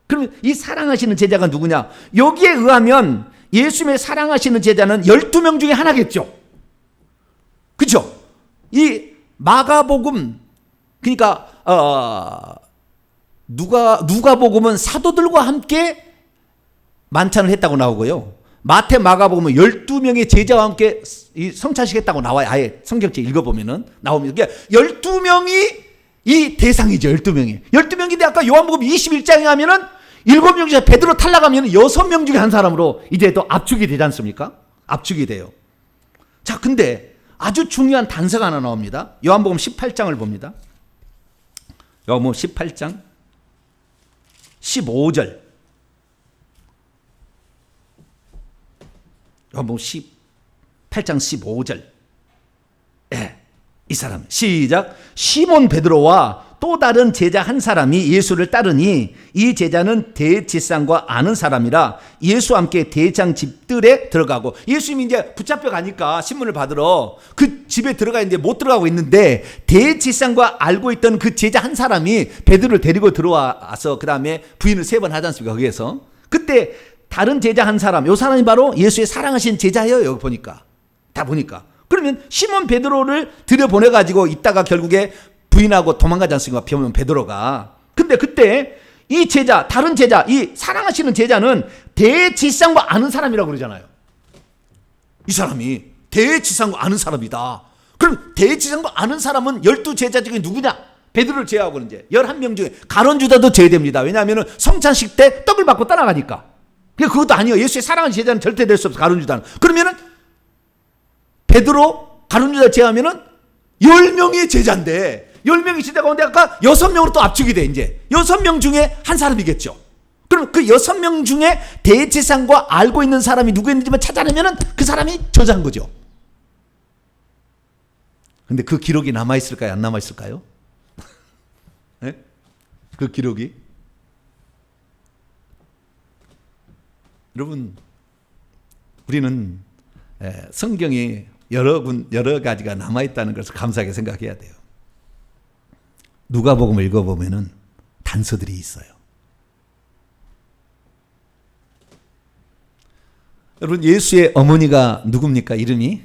그러면 이 사랑하시는 제자가 누구냐? 여기에 의하면 예수님의 사랑하시는 제자는 12명 중에 하나겠죠. 그렇죠? 이 마가복음 그러니까 누가복음은 사도들과 함께 만찬을 했다고 나오고요. 마태 마가복음은 12명의 제자와 함께 성찬식 했다고 나와요. 아예 성경책 읽어보면은 나옵니다. 그러니까 12명이 이 대상이죠. 12명이. 12명인데 아까 요한복음 21장에 하면은 7명 중에 베드로 탈락하면 6명 중에 한 사람으로 이제 또 압축이 되지 않습니까? 압축이 돼요. 자, 근데 아주 중요한 단서가 하나 나옵니다. 요한복음 18장을 봅니다. 요한복음 18장 15절. 요한복음 18장 15절. 이 사람 시작. 시몬 베드로와 또 다른 제자 한 사람이 예수를 따르니 이 제자는 대제사장과 아는 사람이라 예수와 함께 대제사장 집들에 들어가고, 예수님이 이제 붙잡혀 가니까 신문을 받으러 그 집에 들어가 있는데 못 들어가고 있는데, 대제사장과 알고 있던 그 제자 한 사람이 베드로를 데리고 들어와서 그 다음에 부인을 3번 하지 않습니까? 거기에서 그때 다른 제자 한 사람, 요 사람이 바로 예수의 사랑하신 제자예요. 여기 보니까 다 보니까. 그러면 시몬 베드로를 들여보내가지고 있다가 결국에 부인하고 도망가지 않습니까? 베드로가. 근데 그때 이 제자, 다른 제자, 이 사랑하시는 제자는 대제사장과 아는 사람이라고 그러잖아요. 이 사람이 대제사장과 아는 사람이다. 그럼 대제사장과 아는 사람은 12제자 중에 누구냐? 베드로를 제외하고 이제 11명 중에 가룟 유다도 제외됩니다. 왜냐하면 성찬식 때 떡을 받고 따라가니까. 그것도 아니에요. 예수의 사랑하는 제자는 절대 될 수 없어. 가룟 유다는. 그러면은 베드로, 가룟 유다 제외하면은 10명의 제자인데, 10명의 제자 가운데 아까 6명으로 또 압축이 돼. 이제 6명 중에 한 사람이겠죠. 그럼 그 6명 중에 대제사장과 알고 있는 사람이 누구였는지만 찾아내면은 그 사람이 저자인 거죠. 근데 그 기록이 남아있을까요? 안 남아있을까요? 네? 그 기록이? 여러분, 우리는 성경이 여러 가지가 남아있다는 것을 감사하게 생각해야 돼요. 누가복음을 읽어보면은 단서들이 있어요. 여러분, 예수의 어머니가 누굽니까? 이름이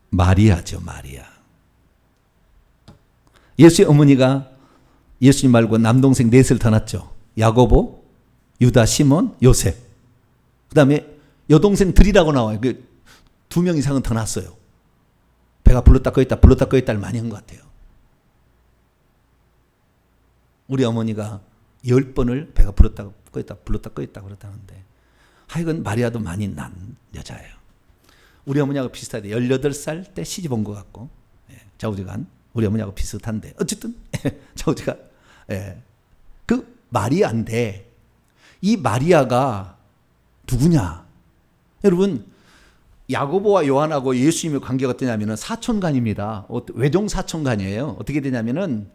마리아죠. 마리아. 예수의 어머니가 예수님 말고 남동생 넷을 더 낳았죠. 야고보, 유다, 시몬, 요셉. 그 다음에 여동생들이라고 나와요. 2명 이상은 더 낳았어요. 배가 불렀다 꺼있다 불렀다 꺼있다를 많이 한 것 같아요. 우리 어머니가 10번을 배가 불렀다 꺼있다 불렀다 꺼있다 그랬다는데, 하여간 마리아도 많이 난 여자예요. 우리 어머니하고 비슷하대. 18살 때 시집 온 것 같고, 좌우지간 우리 어머니하고 비슷한데, 어쨌든 좌우지간 그 마리아인데, 이 마리아가 누구냐? 여러분, 야고보와 요한하고 예수님의 관계가 어떠냐면은 사촌간입니다. 외동 사촌간이에요. 어떻게 되냐면은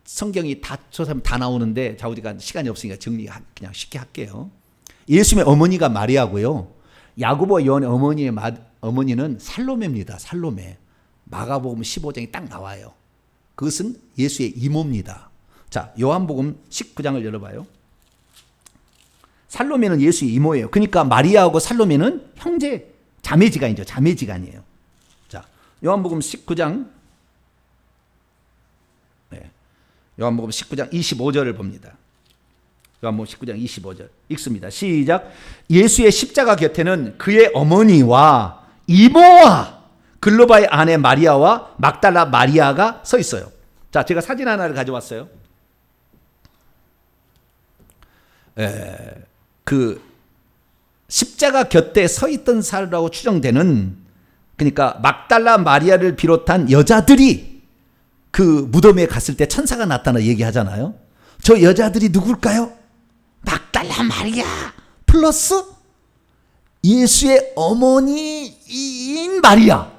성경이 다 조사하면 다 나오는데, 좌우지간 시간이 없으니까 정리 그냥 쉽게 할게요. 예수님의 어머니가 마리아고요. 야고보와 요한의 어머니는 살로메입니다. 살로메. 마가복음 15장이 딱 나와요. 그것은 예수의 이모입니다. 자, 요한복음 19장을 열어봐요. 살로메는 예수의 이모예요. 그러니까 마리아하고 살로메는 형제, 자매지간이죠. 자매지간이에요. 자, 요한복음 19장, 요한복음 19장 25절을 봅니다. 요한복음 19장 25절 읽습니다. 시작. 예수의 십자가 곁에는 그의 어머니와 이모와 글로바의 아내 마리아와 막달라 마리아가 서 있어요. 자, 제가 사진 하나를 가져왔어요. 그 십자가 곁에 서 있던 사람이라고 추정되는, 그러니까 막달라 마리아를 비롯한 여자들이 그 무덤에 갔을 때 천사가 나타나 얘기하잖아요. 저 여자들이 누굴까요? 막달라 마리아 플러스 예수의 어머니인 마리아,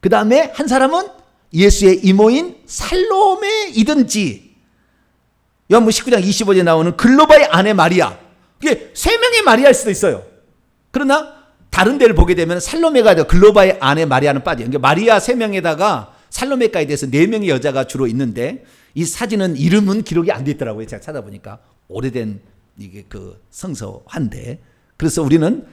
그 다음에 한 사람은 예수의 이모인 살로메이든지, 요한복음 19장 25절에 나오는 글로바의 아내 마리아, 이게 3명의 마리아일 수도 있어요. 그러나 다른 데를 보게 되면 살로메가 아니라 글로바의 아내 마리아는 빠져요. 그러니까 마리아 3명에다가 살로메까지 돼서 4명의 여자가 주로 있는데, 이 사진은 이름은 기록이 안 돼 있더라고요. 제가 찾아보니까 오래된 이게 그 성서한데, 그래서 우리는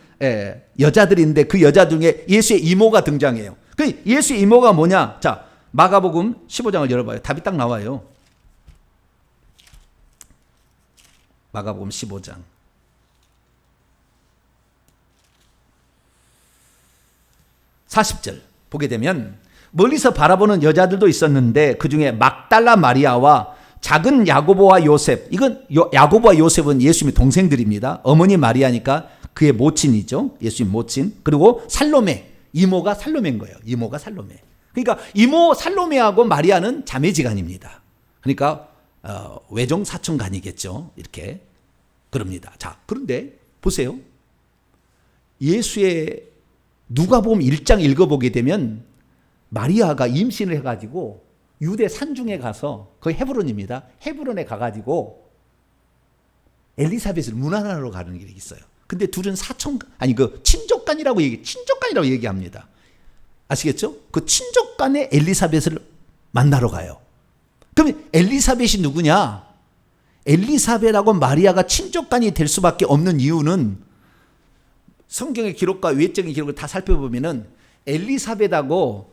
여자들인데 그 여자 중에 예수의 이모가 등장해요. 그 예수의 이모가 뭐냐? 자, 마가복음 15장을 열어봐요. 답이 딱 나와요. 마가복음 15장. 40절 보게 되면 멀리서 바라보는 여자들도 있었는데 그 중에 막달라 마리아와 작은 야고보와 요셉, 이건 야고보와 요셉은 예수님의 동생들입니다. 어머니 마리아니까 그의 모친이죠. 예수님 모친. 그리고 살로메, 이모가 살로메인 거예요. 이모가 살로메. 그러니까 이모 살로메하고 마리아는 자매지간입니다. 그러니까 외종 사촌간이겠죠. 이렇게 그럽니다. 자, 그런데 보세요. 예수의 누가복음 1장 읽어보게 되면 마리아가 임신을 해가지고 유대 산중에 가서, 거기 헤브론입니다. 헤브론에 가가지고 엘리사벳을 문안하러 가는 길이 있어요. 근데 둘은 친족간이라고 얘기합니다. 아시겠죠? 그 친족간에 엘리사벳을 만나러 가요. 그럼 엘리사벳이 누구냐? 엘리사벳하고 마리아가 친족간이 될 수밖에 없는 이유는 성경의 기록과 외적인 기록을 다 살펴보면은 엘리사벳하고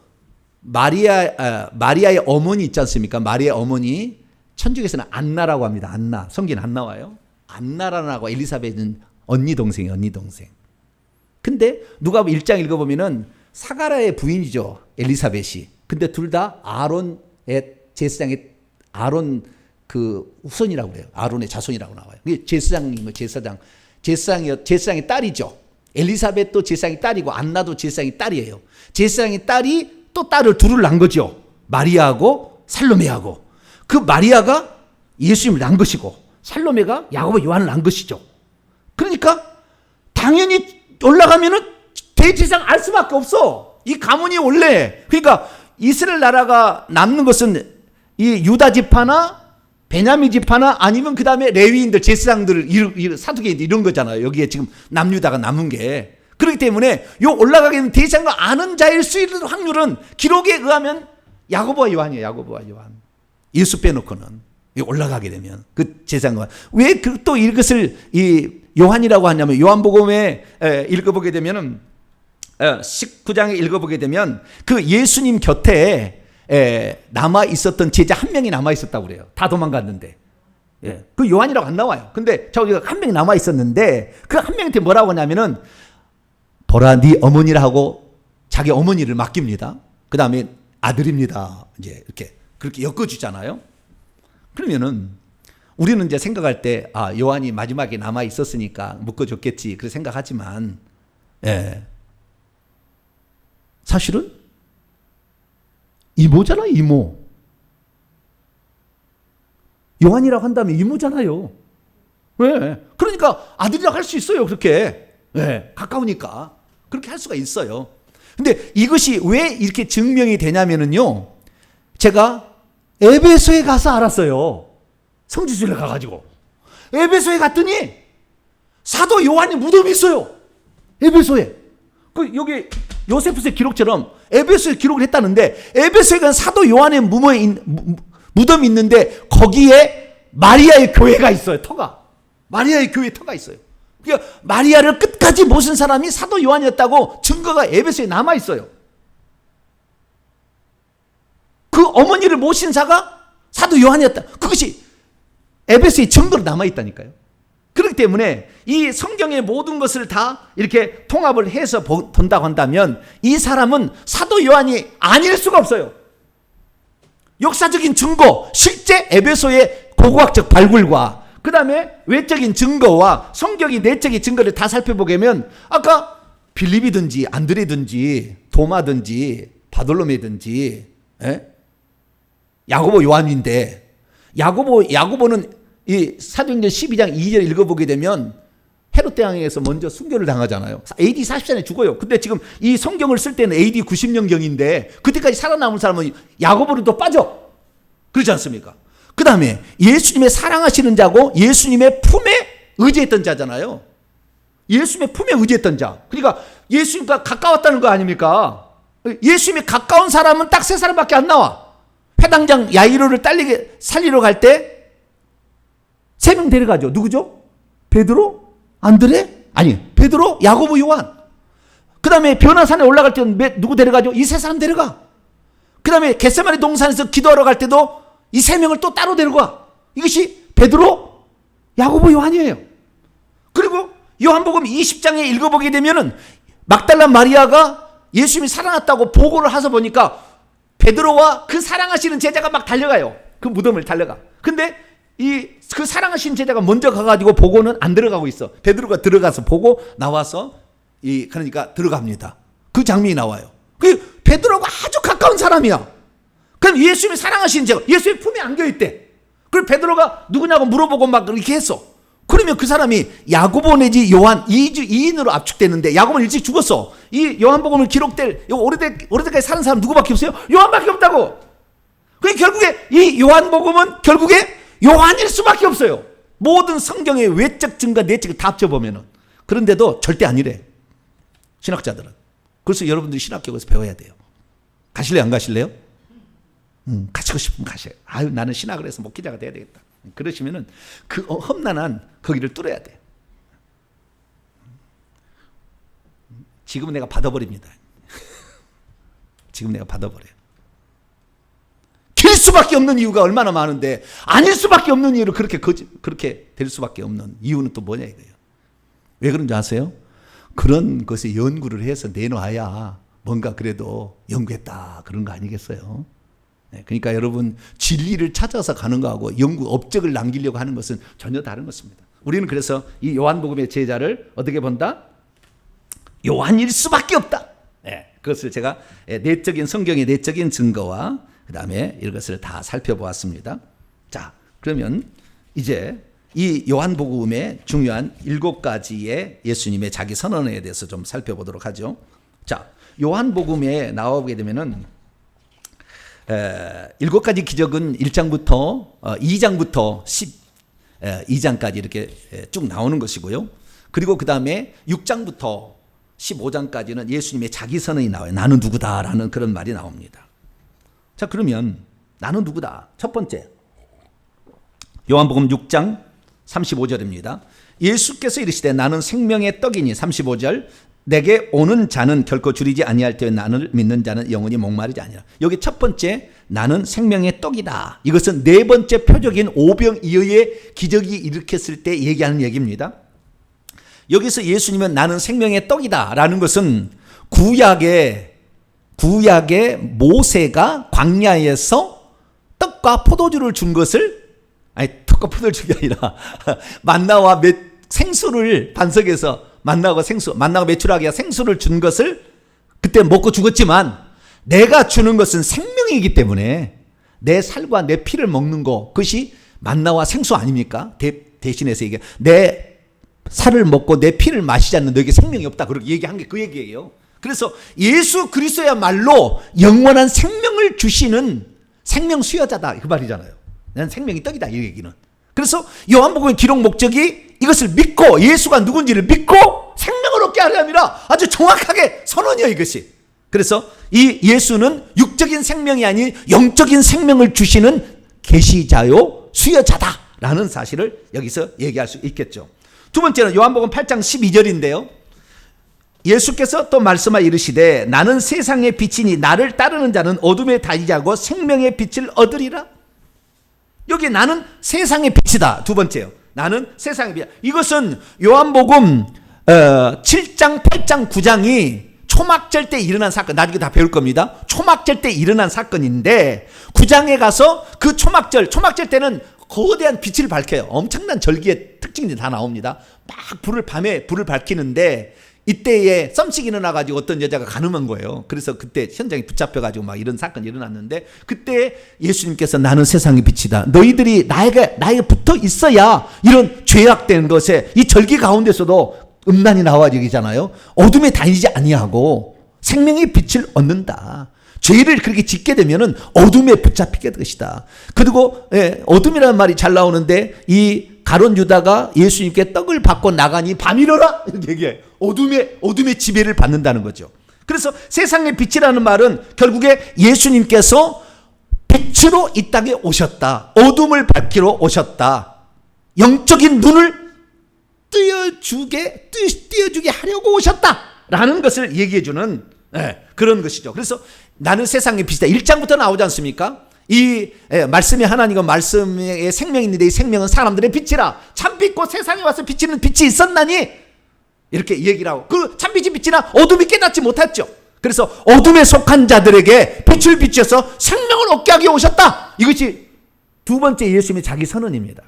마리아의 어머니 있지 않습니까? 마리아의 어머니 천주교에서는 안나라고 합니다. 안나. 성경에 안 나와요. 안나라는 하고 엘리사벳은 언니 동생이에요. 언니 동생. 근데 누가복음 1장 읽어보면은 사가랴의 부인이죠. 엘리사벳이. 근데 둘 다 아론의 제사장의 아론 그 후손이라고 그래요. 아론의 자손이라고 나와요. 이게 제사장인 거예요. 제사장의 딸이죠. 엘리사벳도 제사장의 딸이고 안나도 제사장의 딸이에요. 제사장의 딸이 또 딸을 둘을 낳은 거죠. 마리아하고 살로메하고. 그 마리아가 예수님을 낳은 것이고 살로메가 야고보 요한을 낳은 것이죠. 그러니까 당연히 올라가면은 대제사장 알 수밖에 없어. 이 가문이 원래, 그러니까 이스라엘 나라가 남는 것은 이 유다 지파나 베냐민 지파나 아니면 그 다음에 레위인들, 제사장들, 사두개인들 이런 거잖아요. 여기에 지금 남유다가 남은 게. 그렇기 때문에 요 올라가게 되면 대제사장을 아는 자일 수 있는 확률은 기록에 의하면 야고보와 요한이에요. 야고보와 요한. 예수 빼놓고는 올라가게 되면 그 제사장과 왜 또 이것을 이 요한이라고 하냐면 요한복음에 읽어보게 되면은 19장에 읽어보게 되면 그 예수님 곁에 남아 있었던 제자 한 명이 남아 있었다고 그래요. 다 도망갔는데. 예. 그 요한이라고 안 나와요. 근데 저기가 한 명이 남아 있었는데 그 한 명한테 뭐라고 하냐면은 보라 네 어머니라 하고 자기 어머니를 맡깁니다. 그 다음에 아들입니다. 이제 이렇게 그렇게 엮어주잖아요. 그러면은 우리는 이제 생각할 때 요한이 마지막에 남아 있었으니까 묶어줬겠지 그렇게 생각하지만 사실은 이모잖아, 이모. 요한이라고 한다면 이모잖아요. 왜? 그러니까 아들이라고 할 수 있어요, 그렇게. 네, 가까우니까. 그렇게 할 수가 있어요. 근데 이것이 왜 이렇게 증명이 되냐면은요, 제가 에베소에 가서 알았어요. 성지순례 가가지고. 에베소에 갔더니 사도 요한의 무덤이 있어요. 에베소에. 여기 요세푸스의 기록처럼 에베소에 기록을 했다는데 에베소에 간 사도 요한의 무덤이 있는데 거기에 마리아의 교회가 있어요. 터가. 마리아의 교회 터가 있어요. 그러니까 마리아를 끝까지 모신 사람이 사도 요한이었다고 증거가 에베소에 남아 있어요. 그 어머니를 모신 자가 사도 요한이었다. 그것이 에베소에 증거로 남아 있다니까요. 그렇기 때문에 이 성경의 모든 것을 다 이렇게 통합을 해서 본다고 한다면 이 사람은 사도 요한이 아닐 수가 없어요. 역사적인 증거, 실제 에베소의 고고학적 발굴과 그 다음에 외적인 증거와 성경의 내적인 증거를 다 살펴보게 되면 아까 빌립이든지 안드레든지 도마든지 바돌로메든지 야고보 요한인데 야고보는 이 사도행전 12장 2절 읽어보게 되면 헤롯 대왕에서 먼저 순교를 당하잖아요. AD 40년에 죽어요. 근데 지금 이 성경을 쓸 때는 AD 90년경인데 그때까지 살아남은 사람은 야고보로 또 빠져. 그렇지 않습니까? 그 다음에 예수님의 사랑하시는 자고 예수님의 품에 의지했던 자잖아요. 예수님의 품에 의지했던 자. 그러니까 예수님과 가까웠다는 거 아닙니까? 예수님이 가까운 사람은 딱 세 사람밖에 안 나와. 회당장 야이로를 살리러 갈 때 세 명 데려가죠. 누구죠? 베드로? 안드레? 아니, 베드로, 야고보, 요한. 그 다음에 변화산에 올라갈 때는 누구 데려가죠? 이 세 사람 데려가. 그 다음에 겟세마네 동산에서 기도하러 갈 때도 이 세 명을 또 따로 데려가. 이것이 베드로, 야고보, 요한이에요. 그리고 요한복음 20장에 읽어보게 되면은 막달라 마리아가 예수님이 사랑했다고 보고를 해서 보니까 베드로와 그 사랑하시는 제자가 막 달려가요. 그 무덤을 달려가. 근데 그 사랑하시는 제자가 먼저 가가지고 보고는 안 들어가고 있어. 베드로가 들어가서 보고 나와서 그러니까 들어갑니다. 그 장면이 나와요. 그 베드로가 아주 가까운 사람이야. 그럼 예수님이 사랑하시는 제가 예수의 품에 안겨있대. 그리고 베드로가 누구냐고 물어보고 막 이렇게 했어. 그러면 그 사람이 야고보 내지 요한 2인으로 압축되는데 야고보는 일찍 죽었어. 이 요한복음을 기록될 오래전까지 사는 사람 누구밖에 없어요? 요한밖에 없다고. 그 결국에 이 요한복음은 결국에 요한일 수밖에 없어요. 모든 성경의 외적 증거, 내적을 다 합쳐보면은. 그런데도 절대 아니래, 신학자들은. 그래서 여러분들이 신학교에서 배워야 돼요. 가실래요, 안 가실래요? 가시고 싶으면 가셔요. 아유, 나는 신학을 해서 목회자가 돼야 되겠다. 그러시면은 그 험난한 거기를 뚫어야 돼. 지금은 내가 받아버립니다. 지금 내가 받아버려요. 될 수밖에 없는 이유가 얼마나 많은데 아닐 수밖에 없는 이유를 그렇게 될 수밖에 없는 이유는 또 뭐냐 이거예요. 왜 그런지 아세요? 그런 것에 연구를 해서 내놔야 뭔가 그래도 연구했다 그런 거 아니겠어요? 네, 그러니까 여러분 진리를 찾아서 가는 거하고 연구 업적을 남기려고 하는 것은 전혀 다른 것입니다. 우리는 그래서 이 요한복음의 제자를 어떻게 본다? 요한일 수밖에 없다. 네, 그것을 제가 내적인 성경의 내적인 증거와 그 다음에 이것을 다 살펴보았습니다. 자, 그러면 이제 이 요한복음의 중요한 7가지의 예수님의 자기 선언에 대해서 좀 살펴보도록 하죠. 자, 요한복음에 나오게 되면은 7가지 기적은 1장부터 2장부터 12장까지 이렇게 쭉 나오는 것이고요. 그리고 그 다음에 6장부터 15장까지는 예수님의 자기 선언이 나와요. 나는 누구다라는 그런 말이 나옵니다. 자, 그러면 나는 누구다? 첫 번째, 요한복음 6장 35절입니다. 예수께서 이르시되 나는 생명의 떡이니 35절 내게 오는 자는 결코 줄이지 아니할 때에 나를 믿는 자는 영원히 목마르지 아니하리라. 여기 첫 번째 나는 생명의 떡이다. 이것은 네 번째 표적인 오병이어의 기적이 일으켰을 때 얘기하는 얘기입니다. 여기서 예수님은 나는 생명의 떡이다 라는 것은 구약의 모세가 광야에서 떡과 포도주를 준 것을, 아니 떡과 포도를 준 게 아니라 만나와 생수를 반석에서 만나가 메추라기가 생수를 준 것을 그때 먹고 죽었지만 내가 주는 것은 생명이기 때문에 내 살과 내 피를 먹는 거, 그것이 만나와 생수 아닙니까? 대신해서 이게 내 살을 먹고 내 피를 마시지 않는 너에게 생명이 없다. 그렇게 얘기한 게 그 얘기예요. 그래서 예수 그리스도야말로 영원한 생명을 주시는 생명 수여자다 그 말이잖아요. 난 생명이 떡이다 이 얘기는. 그래서 요한복음의 기록 목적이 이것을 믿고 예수가 누군지를 믿고 생명을 얻게 하려 함이라. 아주 정확하게 선언이에요 이것이. 그래서 이 예수는 육적인 생명이 아닌 영적인 생명을 주시는 계시자요 수여자다라는 사실을 여기서 얘기할 수 있겠죠. 두 번째는 요한복음 8장 12절인데요. 예수께서 또 말씀하여 이르시되 나는 세상의 빛이니 나를 따르는 자는 어둠에 다니지 않고 생명의 빛을 얻으리라. 여기 나는 세상의 빛이다. 두 번째요. 나는 세상의 빛. 이것은 요한복음 7장, 8장, 9장이 초막절 때 일어난 사건, 나중에 다 배울 겁니다. 초막절 때 일어난 사건인데 9장에 가서 그 초막절 때는 거대한 빛을 밝혀요. 엄청난 절기의 특징이 다 나옵니다. 막 밤에 불을 밝히는데 이때에 썸씽이 일어나가지고 어떤 여자가 간음한 거예요. 그래서 그때 현장에 붙잡혀가지고 막 이런 사건이 일어났는데 그때 예수님께서 나는 세상의 빛이다. 너희들이 나에게 붙어 있어야 이런 죄악된 것에 이 절기 가운데서도 음란이 나와지잖아요. 어둠에 다니지 아니하고 생명의 빛을 얻는다. 죄를 그렇게 짓게 되면은 어둠에 붙잡히게 될 것이다. 그리고 어둠이라는 말이 잘 나오는데 이 가룟 유다가 예수님께 떡을 받고 나가니 밤이러라 이렇게 얘기해요. 어둠의 지배를 받는다는 거죠. 그래서 세상의 빛이라는 말은 결국에 예수님께서 빛으로 이 땅에 오셨다. 어둠을 밝히러 오셨다. 영적인 눈을 띄어주게 하려고 오셨다라는 것을 얘기해주는 그런 것이죠. 그래서 나는 세상의 빛이다. 1장부터 나오지 않습니까? 이 말씀이 하나님과 말씀의 생명이 있는데 이 생명은 사람들의 빛이라. 참빛 곧 세상에 와서 비치는 빛이 있었나니 이렇게 얘기를 하고 그 참빛이 빛이나 어둠이 깨닫지 못했죠. 그래서 어둠에 속한 자들에게 빛을 비춰서 생명을 얻게 하기 오셨다. 이것이 두 번째 예수님의 자기 선언입니다.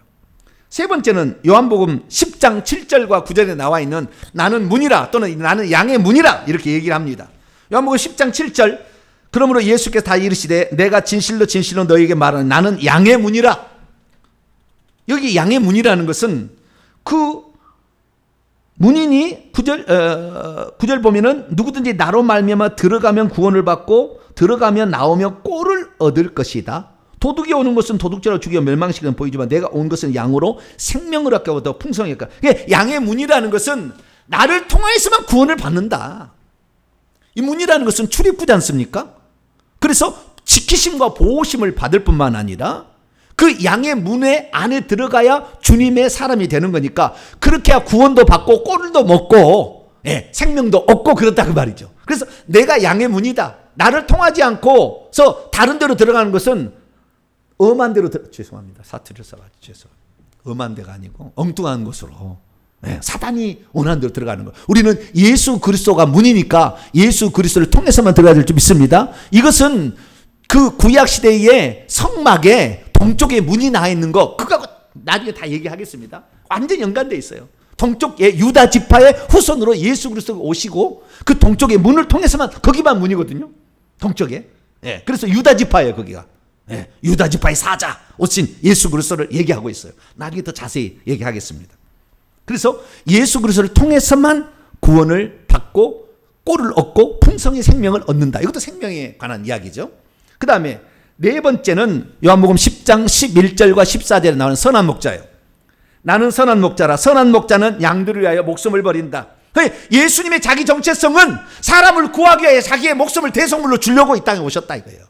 세 번째는 요한복음 10장 7절과 9절에 나와 있는 나는 문이라 또는 나는 양의 문이라 이렇게 얘기를 합니다. 요한복음 10장 7절 그러므로 예수께서 다 이르시되 내가 진실로 진실로 너희에게 말하는 나는 양의 문이라. 여기 양의 문이라는 것은 그 문인이 9절 보면은 누구든지 나로 말미암아 들어가면 구원을 받고 들어가면 나오며 꼴을 얻을 것이다. 도둑이 오는 것은 도둑질하러 죽여 멸망시키는 보이지만 내가 온 것은 양으로 생명을 얻게 하고 더 풍성하게 하까. 양의 문이라는 것은 나를 통하여서만 구원을 받는다. 이 문이라는 것은 출입구지 않습니까? 그래서 지키심과 보호심을 받을 뿐만 아니라 그 양의 문에 안에 들어가야 주님의 사람이 되는 거니까 그렇게 해야 구원도 받고 꼴도 먹고 생명도 얻고 그렇다 그 말이죠. 그래서 내가 양의 문이다. 나를 통하지 않고서 다른 데로 들어가는 것은 엄한 데로 죄송합니다. 사투리를 써가지고 죄송합니다. 엄한 데가 아니고 엉뚱한 곳으로 사단이 원하는 대로 들어가는 거. 우리는 예수 그리스도가 문이니까 예수 그리스도를 통해서만 들어가야 될 줄 믿습니다. 이것은 그 구약 시대의 성막에 동쪽에 문이 나 있는 거 그거 나중에 다 얘기하겠습니다. 완전 연관되어 있어요. 동쪽에 유다 지파의 후손으로 예수 그리스도가 오시고 그 동쪽의 문을 통해서만 거기만 문이거든요. 동쪽에. 그래서 유다 지파예요 거기가. 유다 지파의 사자 오신 예수 그리스도를 얘기하고 있어요. 나중에 더 자세히 얘기하겠습니다. 그래서 예수 그리스도를 통해서만 구원을 받고 꼴을 얻고 풍성의 생명을 얻는다. 이것도 생명에 관한 이야기죠. 그 다음에 네 번째는 요한복음 10장 11절과 14절에 나오는 선한 목자예요. 나는 선한 목자라. 선한 목자는 양들을 위하여 목숨을 버린다. 예수님의 자기 정체성은 사람을 구하기 위해 자기의 목숨을 대속물로 주려고 이 땅에 오셨다 이거예요.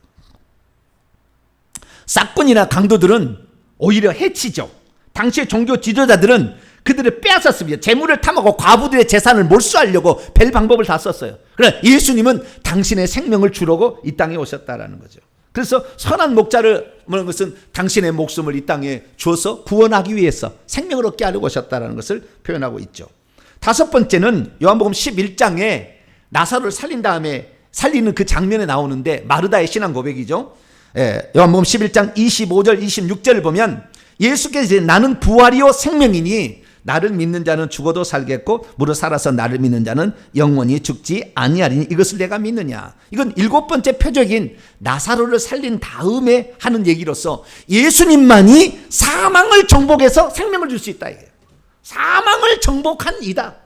싹군이나 강도들은 오히려 해치죠. 당시의 종교 지도자들은 그들을 빼앗았습니다. 재물을 탐하고 과부들의 재산을 몰수하려고 별 방법을 다 썼어요. 그러나 예수님은 당신의 생명을 주려고 이 땅에 오셨다라는 거죠. 그래서 선한 목자를 뭐라는 것은 당신의 목숨을 이 땅에 주어서 구원하기 위해서 생명을 얻게 하려고 오셨다라는 것을 표현하고 있죠. 다섯 번째는 요한복음 11장에 나사로를 살린 다음에 살리는 그 장면에 나오는데 마르다의 신앙 고백이죠. 요한복음 11장 25절 26절을 보면 예수께서 이제 나는 부활이요 생명이니 나를 믿는 자는 죽어도 살겠고 무릇 살아서 나를 믿는 자는 영원히 죽지 아니하리니 이것을 내가 믿느냐. 이건 일곱 번째 표적인 나사로를 살린 다음에 하는 얘기로서 예수님만이 사망을 정복해서 생명을 줄 수 있다 이거예요. 사망을 정복한 이다.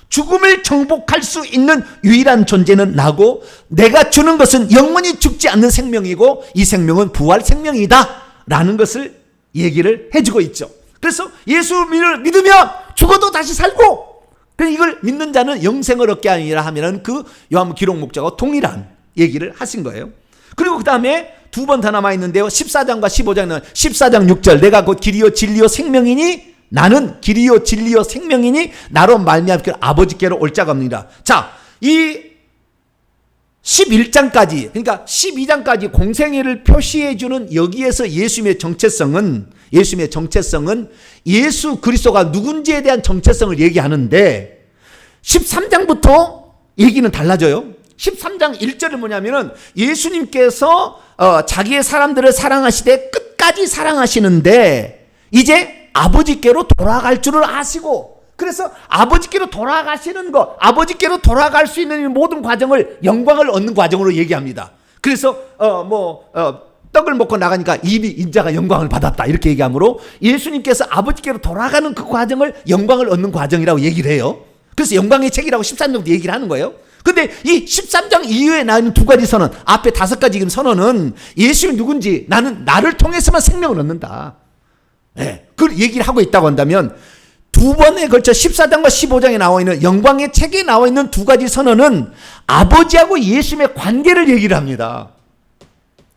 죽음을 정복할 수 있는 유일한 존재는 나고 내가 주는 것은 영원히 죽지 않는 생명이고 이 생명은 부활 생명이다 라는 것을 얘기를 해주고 있죠. 그래서 예수를 믿으면 죽어도 다시 살고 이걸 믿는 자는 영생을 얻게 하니라 하면은 그 요한복음 기록 목자가 동일한 얘기를 하신 거예요. 그리고 그 다음에 두 번 더 남아있는데요. 14장과 15장은 14장 6절 내가 곧 길이요 진리요 생명이니 나는 길이요 진리요 생명이니 나로 말미암아 아버지께로 올 자가 없느니라. 자, 이 11장까지 그러니까 12장까지 공생애를 표시해주는 여기에서 예수님의 정체성은 예수 그리스도가 누군지에 대한 정체성을 얘기하는데 13장부터 얘기는 달라져요. 13장 1절은 뭐냐면은 예수님께서 자기의 사람들을 사랑하시되 끝까지 사랑하시는데 이제 아버지께로 돌아갈 줄을 아시고 그래서 아버지께로 돌아가시는 것, 아버지께로 돌아갈 수 있는 모든 과정을 영광을 얻는 과정으로 얘기합니다. 그래서 떡을 먹고 나가니까 입이 인자가 영광을 받았다 이렇게 얘기하므로 예수님께서 아버지께로 돌아가는 그 과정을 영광을 얻는 과정이라고 얘기를 해요. 그래서 영광의 책이라고 13장부터 얘기를 하는 거예요. 근데 이 13장 이후에 나오는 두 가지 선언, 앞에 다섯 가지 선언은 예수님이 누군지 나를 통해서만 생명을 얻는다. 그걸 얘기를 하고 있다고 한다면 두 번에 걸쳐 14장과 15장에 나와 있는 영광의 책에 나와 있는 두 가지 선언은 아버지하고 예수님의 관계를 얘기를 합니다.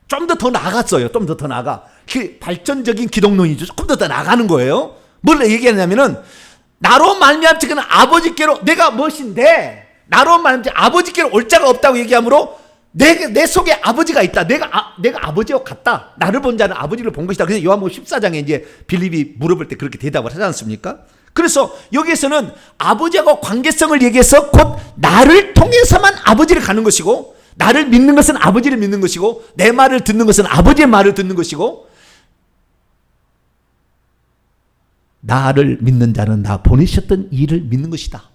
좀 더 나갔어요. 좀 더 나가. 발전적인 기독론이죠. 조금 더 나가는 거예요. 뭘 얘기하냐면은 나로 말미암아 그는 아버지께로 내가 무엇인데 나로 말미암아 아버지께로 올 자가 없다고 얘기하므로 내 속에 아버지가 있다. 내가 아버지와 같다. 나를 본 자는 아버지를 본 것이다. 그래서 요한복음 14장에 이제 빌립이 물어볼 때 그렇게 대답을 하지 않습니까? 그래서 여기에서는 아버지하고 관계성을 얘기해서 곧 나를 통해서만 아버지를 가는 것이고 나를 믿는 것은 아버지를 믿는 것이고 내 말을 듣는 것은 아버지의 말을 듣는 것이고 나를 믿는 자는 나 보내셨던 이를 믿는 것이다.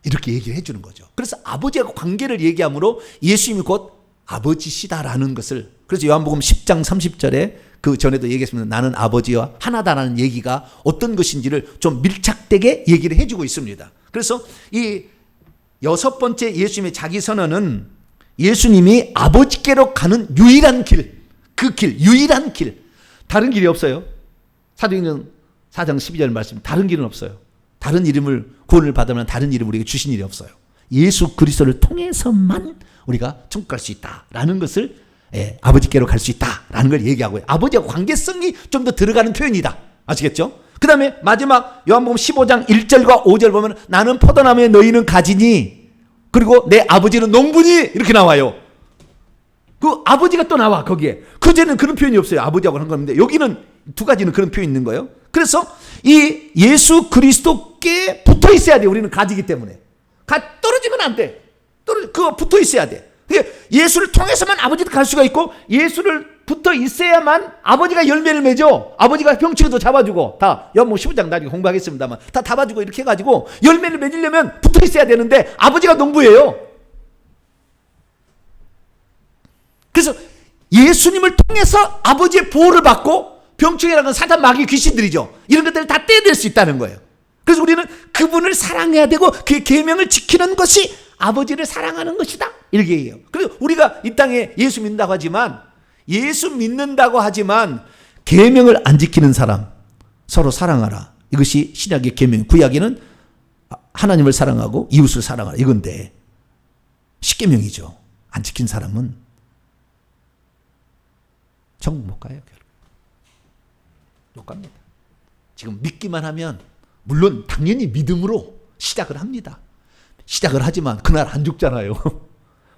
이렇게 얘기를 해주는 거죠. 그래서 아버지하고 관계를 얘기하므로 예수님이 곧 아버지시다라는 것을 그래서 요한복음 10장 30절에 그 전에도 얘기했습니다. 나는 아버지와 하나다라는 얘기가 어떤 것인지를 좀 밀착되게 얘기를 해주고 있습니다. 그래서 이 여섯 번째 예수님의 자기 선언은 예수님이 아버지께로 가는 유일한 길, 그 길, 유일한 길. 다른 길이 없어요. 사도행전 4장 12절 말씀, 다른 길은 없어요. 다른 이름을 구원을 받으면 다른 이름을 우리에게 주신 일이 없어요. 예수 그리스도를 통해서만 우리가 천국 갈 수 있다라는 것을 아버지께로 갈 수 있다라는 걸 얘기하고요. 아버지와 관계성이 좀 더 들어가는 표현이다. 아시겠죠? 그 다음에 마지막 요한복음 15장 1절과 5절 보면 나는 포도나무에 너희는 가지니 그리고 내 아버지는 농부니 이렇게 나와요. 그 아버지가 또 나와 거기에. 그제는 그런 표현이 없어요. 아버지하고 한 건데 여기는 두 가지는 그런 표현이 있는 거예요. 그래서 이 예수 그리스도께 붙어 있어야 돼. 우리는 가지기 때문에. 떨어지면 안 돼. 그거 붙어 있어야 돼. 예수를 통해서만 아버지도 갈 수가 있고 예수를 붙어 있어야만 아버지가 열매를 맺어. 아버지가 병치료도 잡아주고 다 요한복음 15장 나중에 공부하겠습니다만 다 잡아주고 이렇게 해가지고 열매를 맺으려면 붙어 있어야 되는데 아버지가 농부예요. 그래서 예수님을 통해서 아버지의 보호를 받고 병충해라는 건 사단 마귀 귀신들이죠. 이런 것들을 다 떼낼 수 있다는 거예요. 그래서 우리는 그분을 사랑해야 되고 그의 계명을 지키는 것이 아버지를 사랑하는 것이다. 이렇게 얘기해요. 그래서 우리가 이 땅에 예수 믿는다고 하지만 계명을 안 지키는 사람 서로 사랑하라. 이것이 신약의 계명, 구약에는 하나님을 사랑하고 이웃을 사랑하라. 이건데 10계명이죠. 안 지킨 사람은 천국 못 가요. 못 갑니다. 지금 믿기만 하면 물론 당연히 믿음으로 시작을 합니다. 시작을 하지만 그날 안 죽잖아요.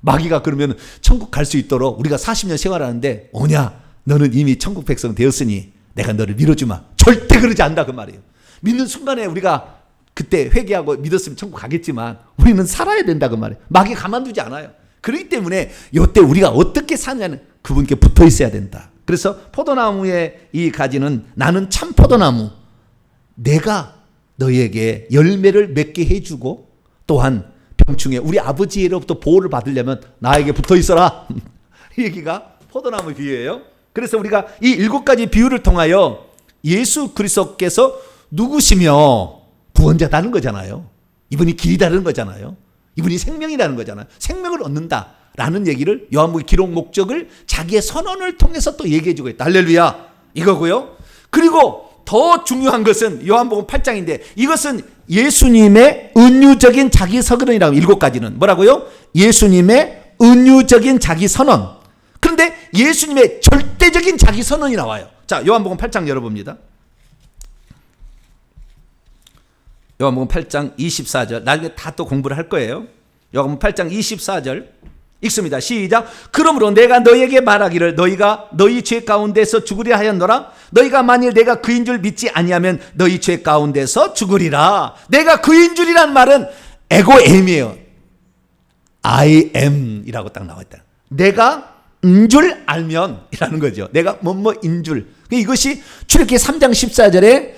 마귀가 그러면 천국 갈 수 있도록 우리가 40년 생활하는데 오냐 너는 이미 천국 백성 되었으니 내가 너를 밀어주마. 절대 그러지 않다 그 말이에요. 믿는 순간에 우리가 그때 회개하고 믿었으면 천국 가겠지만 우리는 살아야 된다 그 말이에요. 마귀 가만두지 않아요. 그렇기 때문에 이때 우리가 어떻게 사느냐는 그분께 붙어 있어야 된다. 그래서 포도나무의 이 가지는 나는 참 포도나무 내가 너희에게 열매를 맺게 해주고 또한 병충해 우리 아버지로부터 보호를 받으려면 나에게 붙어 있어라. 이 얘기가 포도나무 비유예요. 그래서 우리가 이 7가지 비유를 통하여 예수 그리스도께서 누구시며 구원자다는 거잖아요. 이분이 길이다는 거잖아요. 이분이 생명이라는 거잖아요. 생명을 얻는다라는 얘기를 요한복음 기록 목적을 자기의 선언을 통해서 또 얘기해 주고 있다. 할렐루야. 이거고요. 그리고 더 중요한 것은 요한복음 8장인데 이것은 예수님의 은유적인 자기 서론이라고 7가지는 뭐라고요? 예수님의 은유적인 자기 선언. 그런데 예수님의 절대적인 자기 선언이 나와요. 자, 요한복음 8장 열어봅니다. 요한복음 8장 24절 나중에 다 또 공부를 할 거예요. 요한복음 8장 24절 읽습니다. 시작. 그러므로 내가 너희에게 말하기를 너희가 너희 죄 가운데서 죽으리라 하였노라. 너희가 만일 내가 그인 줄 믿지 아니하면 너희 죄 가운데서 죽으리라. 내가 그인 줄이란 말은 에고엠이에요. I am 이라고 딱 나와 있다. 내가 인 줄 알면 이라는 거죠. 내가 뭐뭐인 줄. 이것이 출애굽기 3장 14절에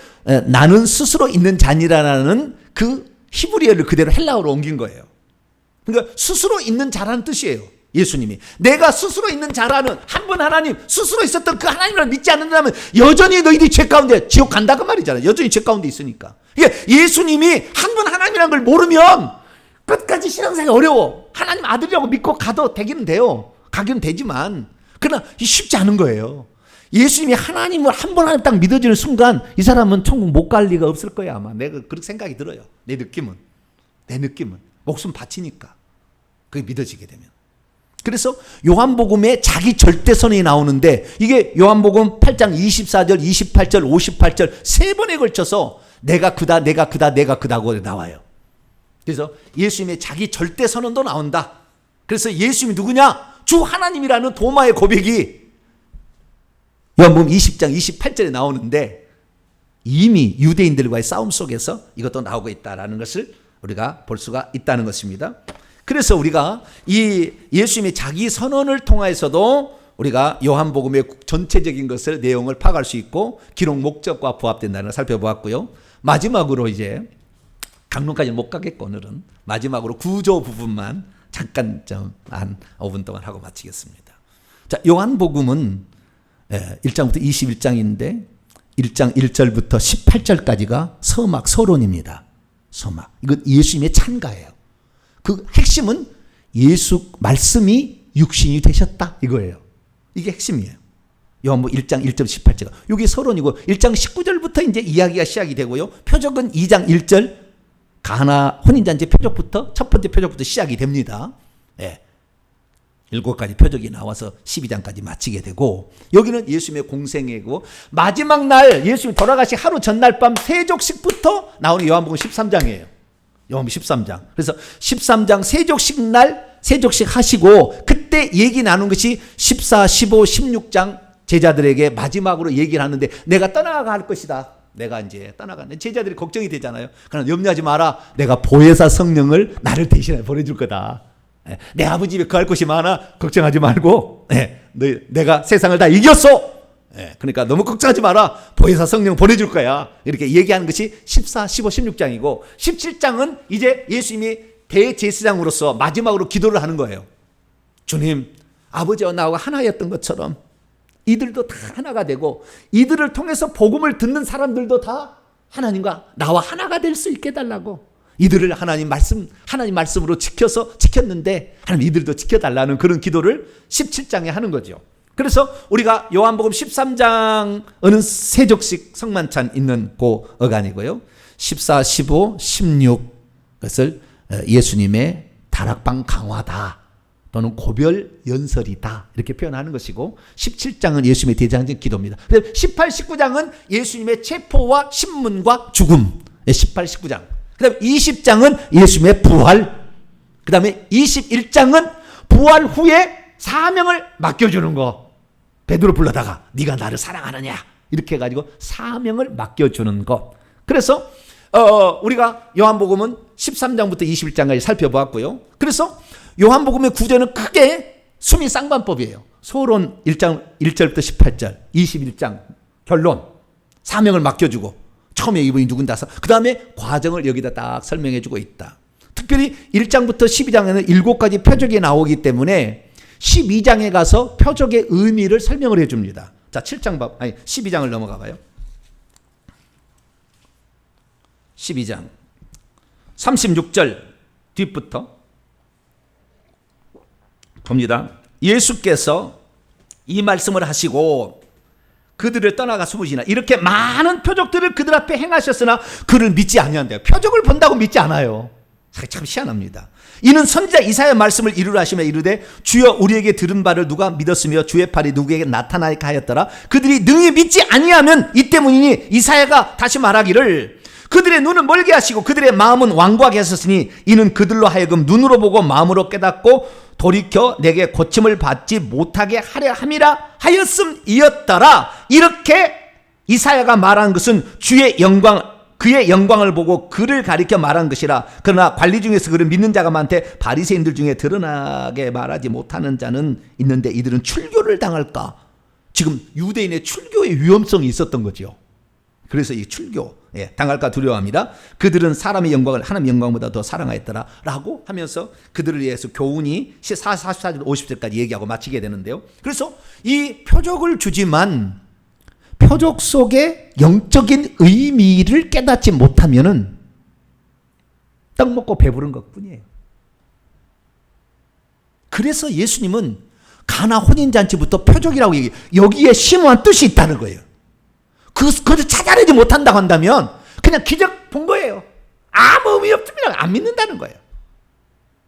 나는 스스로 있는 자니라라는 그 히브리어를 그대로 헬라어로 옮긴 거예요. 그러니까 스스로 있는 자라는 뜻이에요. 예수님이 내가 스스로 있는 자라는 한 분 하나님 스스로 있었던 그 하나님을 믿지 않는다면 여전히 너희들이 죄 가운데 지옥 간다 그 말이잖아요. 여전히 죄 가운데 있으니까. 그러니까 예수님이 한 분 하나님이라는 걸 모르면 끝까지 신앙생활이 어려워. 하나님 아들이라고 믿고 가도 되기는 돼요. 가기는 되지만 그러나 쉽지 않은 거예요. 예수님이 하나님을 한 번 하나님 딱 믿어지는 순간 이 사람은 천국 못 갈 리가 없을 거야 아마. 내가 그렇게 생각이 들어요. 내 느낌은 목숨 바치니까 그게 믿어지게 되면. 그래서 요한복음에 자기 절대선이 나오는데 이게 요한복음 8장 24절 28절 58절 세 번에 걸쳐서 내가 그다 내가 그다 내가 그다고 나와요. 그래서 예수님의 자기 절대선언도 나온다. 그래서 예수님이 누구냐? 주 하나님이라는 도마의 고백이 요한복음 20장 28절에 나오는데 이미 유대인들과의 싸움 속에서 이것도 나오고 있다라는 것을 우리가 볼 수가 있다는 것입니다. 그래서 우리가 이 예수님의 자기 선언을 통해서도 우리가 요한복음의 전체적인 것을 내용을 파악할 수 있고 기록 목적과 부합된다는 걸 살펴보았고요. 마지막으로 이제 강론까지는 못 가겠고 오늘은 마지막으로 구조 부분만 잠깐 한 5분 동안 하고 마치겠습니다. 자, 요한복음은 1장부터 21장인데 1장 1절부터 18절까지가 서막 서론입니다. 서막. 이건 예수님의 찬가예요. 그 핵심은 예수 말씀이 육신이 되셨다 이거예요. 이게 핵심이에요. 요한복음 1장 1절 18절. 여기 서론이고 1장 19절부터 이제 이야기가 시작이 되고요. 표적은 2장 1절 가나 혼인잔치 표적부터 첫 번째 표적부터 시작이 됩니다. 예. 7가지 표적이 나와서 12장까지 마치게 되고 여기는 예수님의 공생애고 마지막 날 예수님이 돌아가시 하루 전날 밤 세족식부터 나오는 요한복음 13장이에요. 요한복음 13장. 그래서 13장 세족식 날 세족식 하시고 그때 얘기 나눈 것이 14, 15, 16장 제자들에게 마지막으로 얘기를 하는데 내가 떠나갈 것이다. 내가 이제 떠나가는 제자들이 걱정이 되잖아요. 그러나 염려하지 마라. 내가 보혜사 성령을 나를 대신해 보내줄 거다. 내 아버지 집에 거할 곳이 많아. 걱정하지 말고 내가 세상을 다 이겼어. 그러니까 너무 걱정하지 마라. 보혜사 성령 보내줄 거야. 이렇게 얘기하는 것이 14, 15, 16장이고 17장은 이제 예수님이 대제사장으로서 마지막으로 기도를 하는 거예요. 주님, 아버지와 나와 하나였던 것처럼 이들도 다 하나가 되고 이들을 통해서 복음을 듣는 사람들도 다 하나님과 나와 하나가 될 수 있게 해달라고. 이들을 하나님 말씀으로 지켰는데 하나님 이들도 지켜달라는 그런 기도를 17장에 하는 거죠. 그래서 우리가 요한복음 13장은 세족식 성만찬 있는 그 어간이고요. 14, 15, 16 것을 예수님의 다락방 강화다 또는 고별 연설이다 이렇게 표현하는 것이고 17장은 예수님의 대장적 기도입니다. 18, 19장은 예수님의 체포와 신문과 죽음 18, 19장. 그 다음에 20장은 예수님의 부활. 그 다음에 21장은 부활 후에 사명을 맡겨주는 거. 베드로 불러다가 네가 나를 사랑하느냐 이렇게 해가지고 사명을 맡겨주는 것. 그래서 우리가 요한복음은 13장부터 21장까지 살펴보았고요. 그래서 요한복음의 구조는 크게 수미 쌍반법이에요. 서론 1장 1절부터 18절 21장 결론 사명을 맡겨주고 처음에 이분이 누군다서 그 다음에 과정을 여기다 딱 설명해 주고 있다. 특별히 1장부터 12장에는 7가지 표적이 나오기 때문에 12장에 가서 표적의 의미를 설명을 해 줍니다. 자, 12장을 넘어가 봐요. 12장 36절 뒤부터 봅니다. 예수께서 이 말씀을 하시고 그들을 떠나가 숨으시나 이렇게 많은 표적들을 그들 앞에 행하셨으나 그를 믿지 아니한대요. 표적을 본다고 믿지 않아요. 참 희한합니다. 이는 선지자 이사야의 말씀을 이루라 하시며 이르되 주여 우리에게 들은 바를 누가 믿었으며 주의 팔이 누구에게 나타나게 하였더라. 그들이 능히 믿지 아니하면 이 때문이니 이사야가 다시 말하기를 그들의 눈은 멀게 하시고 그들의 마음은 완고하게 하셨으니 이는 그들로 하여금 눈으로 보고 마음으로 깨닫고 돌이켜 내게 고침을 받지 못하게 하려 함이라 하였음이었더라. 이렇게 이사야가 말한 것은 주의 영광 그의 영광을 보고 그를 가리켜 말한 것이라. 그러나 관리 중에서 그를 믿는 자가 많되 바리새인들 중에 드러나게 말하지 못하는 자는 있는데 이들은 출교를 당할까. 지금 유대인의 출교의 위험성이 있었던 거죠. 그래서 이 출교 당할까 두려워합니다. 그들은 사람의 영광을 하나님의 영광보다 더 사랑하였더라 라고 하면서 그들을 위해서 교훈이 44절 50절까지 얘기하고 마치게 되는데요. 그래서 이 표적을 주지만 표적 속에 영적인 의미를 깨닫지 못하면은 떡 먹고 배부른 것뿐이에요. 그래서 예수님은 가나 혼인잔치부터 표적이라고 얘기해요. 여기에 심오한 뜻이 있다는 거예요. 그것을 찾아내지 못한다고 한다면 그냥 기적 본 거예요. 아무 의미 없습니다. 안 믿는다는 거예요.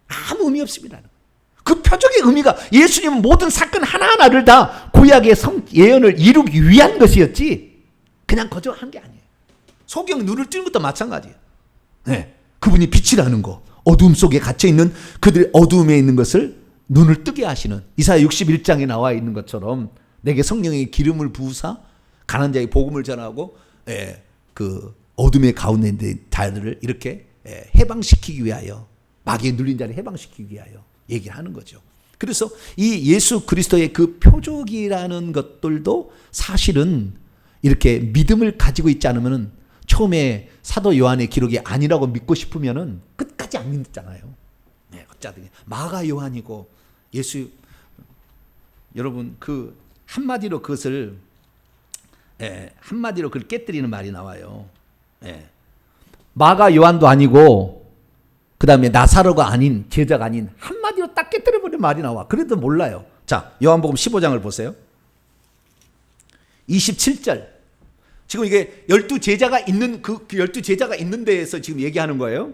아무 의미 없습니다. 그 표적의 의미가 예수님은 모든 사건 하나하나를 다 구약의 예언을 이루기 위한 것이었지 그냥 거저 한 게 아니에요. 소경 눈을 뜨는 것도 마찬가지예요. 그분이 빛이라는 거, 어둠 속에 갇혀있는 그들의 어둠에 있는 것을 눈을 뜨게 하시는 이사야 61장에 나와 있는 것처럼 내게 성령의 기름을 부으사 가난한 자에게 복음을 전하고 그 어둠의 가운데 있는 자들을 이렇게 해방시키기 위하여 마귀에 눌린 자를 해방시키기 위하여 얘기를 하는 거죠. 그래서 이 예수 그리스도의 그 표적이라는 것들도 사실은 이렇게 믿음을 가지고 있지 않으면 처음에 사도 요한의 기록이 아니라고 믿고 싶으면은 끝까지 안 믿잖아요. 어쩌든 마가 요한이고 예수 여러분 그 한마디로 그것을 한마디로 그걸 깨뜨리는 말이 나와요. 마가 요한도 아니고 그 다음에 나사로가 아닌 제자가 아닌 한마디로 딱 깨뜨려버리는 말이 나와. 그래도 몰라요. 자, 요한복음 15장을 보세요. 27절. 지금 이게 12제자가 있는 그 12제자가 있는 데에서 지금 얘기하는 거예요.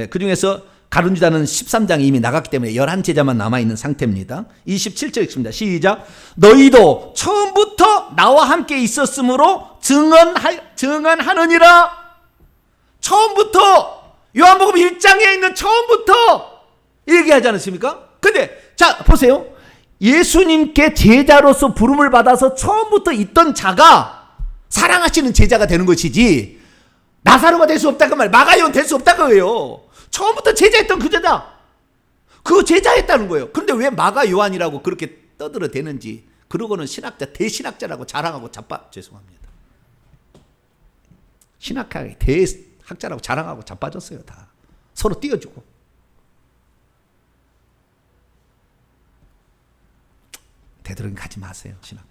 그 중에서 가룟유다는 13장이 이미 나갔기 때문에 11제자만 남아있는 상태입니다. 27절 읽습니다. 시작. 너희도 처음부터 나와 함께 있었으므로 증언하느니라. 처음부터 요한복음 1장에 있는 처음부터 얘기하지 않습니까? 근데 자 보세요. 예수님께 제자로서 부름을 받아서 처음부터 있던 자가 사랑하시는 제자가 되는 것이지 나사로가 될 수 없다 그 말, 마가요는 될 수 없다 그거예요. 처음부터 제자였던 그 제자, 그 제자였다는 거예요. 그런데 왜 마가 요한이라고 그렇게 떠들어대는지, 그러고는 대신학자라고 자랑하고 죄송합니다. 신학학의 대학자라고 자랑하고 자빠졌어요. 다 서로 띄워주고. 되도록 가지 마세요. 신학교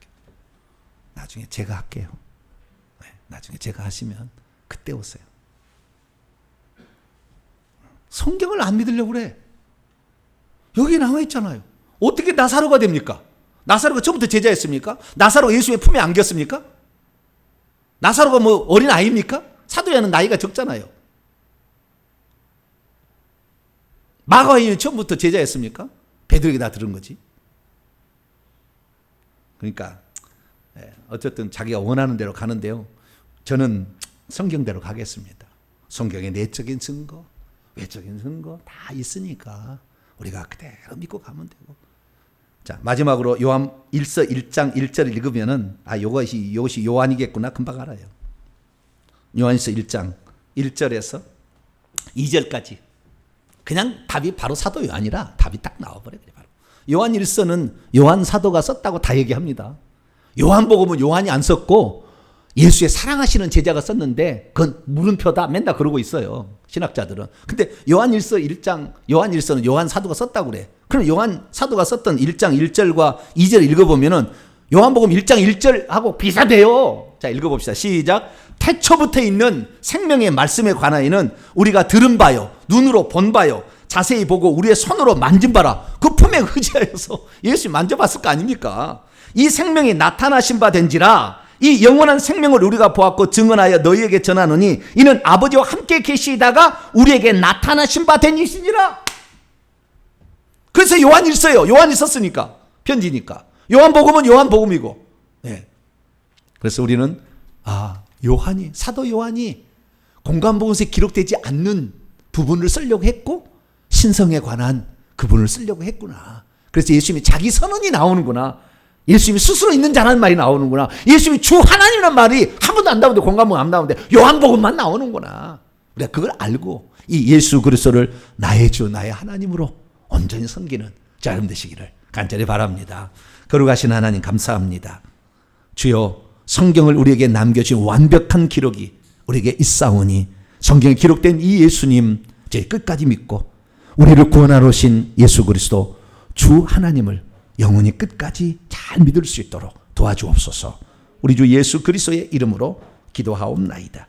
나중에 제가 할게요. 나중에 제가 하시면 그때 오세요. 성경을 안 믿으려고 그래. 여기 나와 있잖아요. 어떻게 나사로가 됩니까? 나사로가 처음부터 제자였습니까? 나사로가 예수의 품에 안겼습니까? 나사로가 뭐 어린 아이입니까? 사도 요한은 나이가 적잖아요. 마가요한이 처음부터 제자였습니까? 베드로에게 다 들은 거지. 그러니까 어쨌든 자기가 원하는 대로 가는데요. 저는 성경대로 가겠습니다. 성경의 내적인 증거, 외적인 증거 다 있으니까 우리가 그대로 믿고 가면 되고. 자, 마지막으로 요한 1서 1장 1절을 읽으면은 이것이 요한이겠구나 금방 알아요. 요한일서 1장 1절에서 2절까지 그냥 답이 바로 사도 요한이라 답이 딱 나와버려요. 바로. 요한 1서는 요한 사도가 썼다고 다 얘기합니다. 요한복음은 요한이 안 썼고 예수의 사랑하시는 제자가 썼는데 그건 물음표다 맨날 그러고 있어요. 신학자들은. 근데 요한 1서는 요한 사도가 썼다고 그래. 그럼 요한 사도가 썼던 1장 1절과 2절 읽어보면은 요한복음 1장 1절하고 비슷해요. 자, 읽어봅시다. 시작. 태초부터 있는 생명의 말씀에 관하여는 우리가 들은 바요, 눈으로 본 바요, 자세히 보고 우리의 손으로 만진 바라. 그 품에 의지하여서 예수님 만져봤을 거 아닙니까? 이 생명이 나타나신 바 된지라. 이 영원한 생명을 우리가 보았고 증언하여 너희에게 전하노니 이는 아버지와 함께 계시다가 우리에게 나타나신 바 된 이시니라. 그래서 요한 1서요. 요한이 썼으니까. 편지니까. 요한복음은 요한복음이고. 네. 그래서 우리는 사도 요한이 공관복음서에 기록되지 않는 부분을 쓰려고 했고 신성에 관한 그분을 쓰려고 했구나. 그래서 예수님이 자기 선언이 나오는구나. 예수님이 스스로 있는 자라는 말이 나오는구나. 예수님이 주 하나님이라는 말이 한 번도 안 나오는데 공관복음 안 나오는데 요한복음만 나오는구나. 우리가 그걸 알고 이 예수 그리스도를 나의 주 나의 하나님으로 온전히 섬기는 자 여러분 되시기를 간절히 바랍니다. 거룩하신 하나님 감사합니다. 주여 성경을 우리에게 남겨주신 완벽한 기록이 우리에게 있사오니 성경에 기록된 이 예수님 저희 끝까지 믿고 우리를 구원하러 오신 예수 그리스도 주 하나님을 영원히 끝까지 잘 믿을 수 있도록 도와주옵소서. 우리 주 예수 그리스도의 이름으로 기도하옵나이다.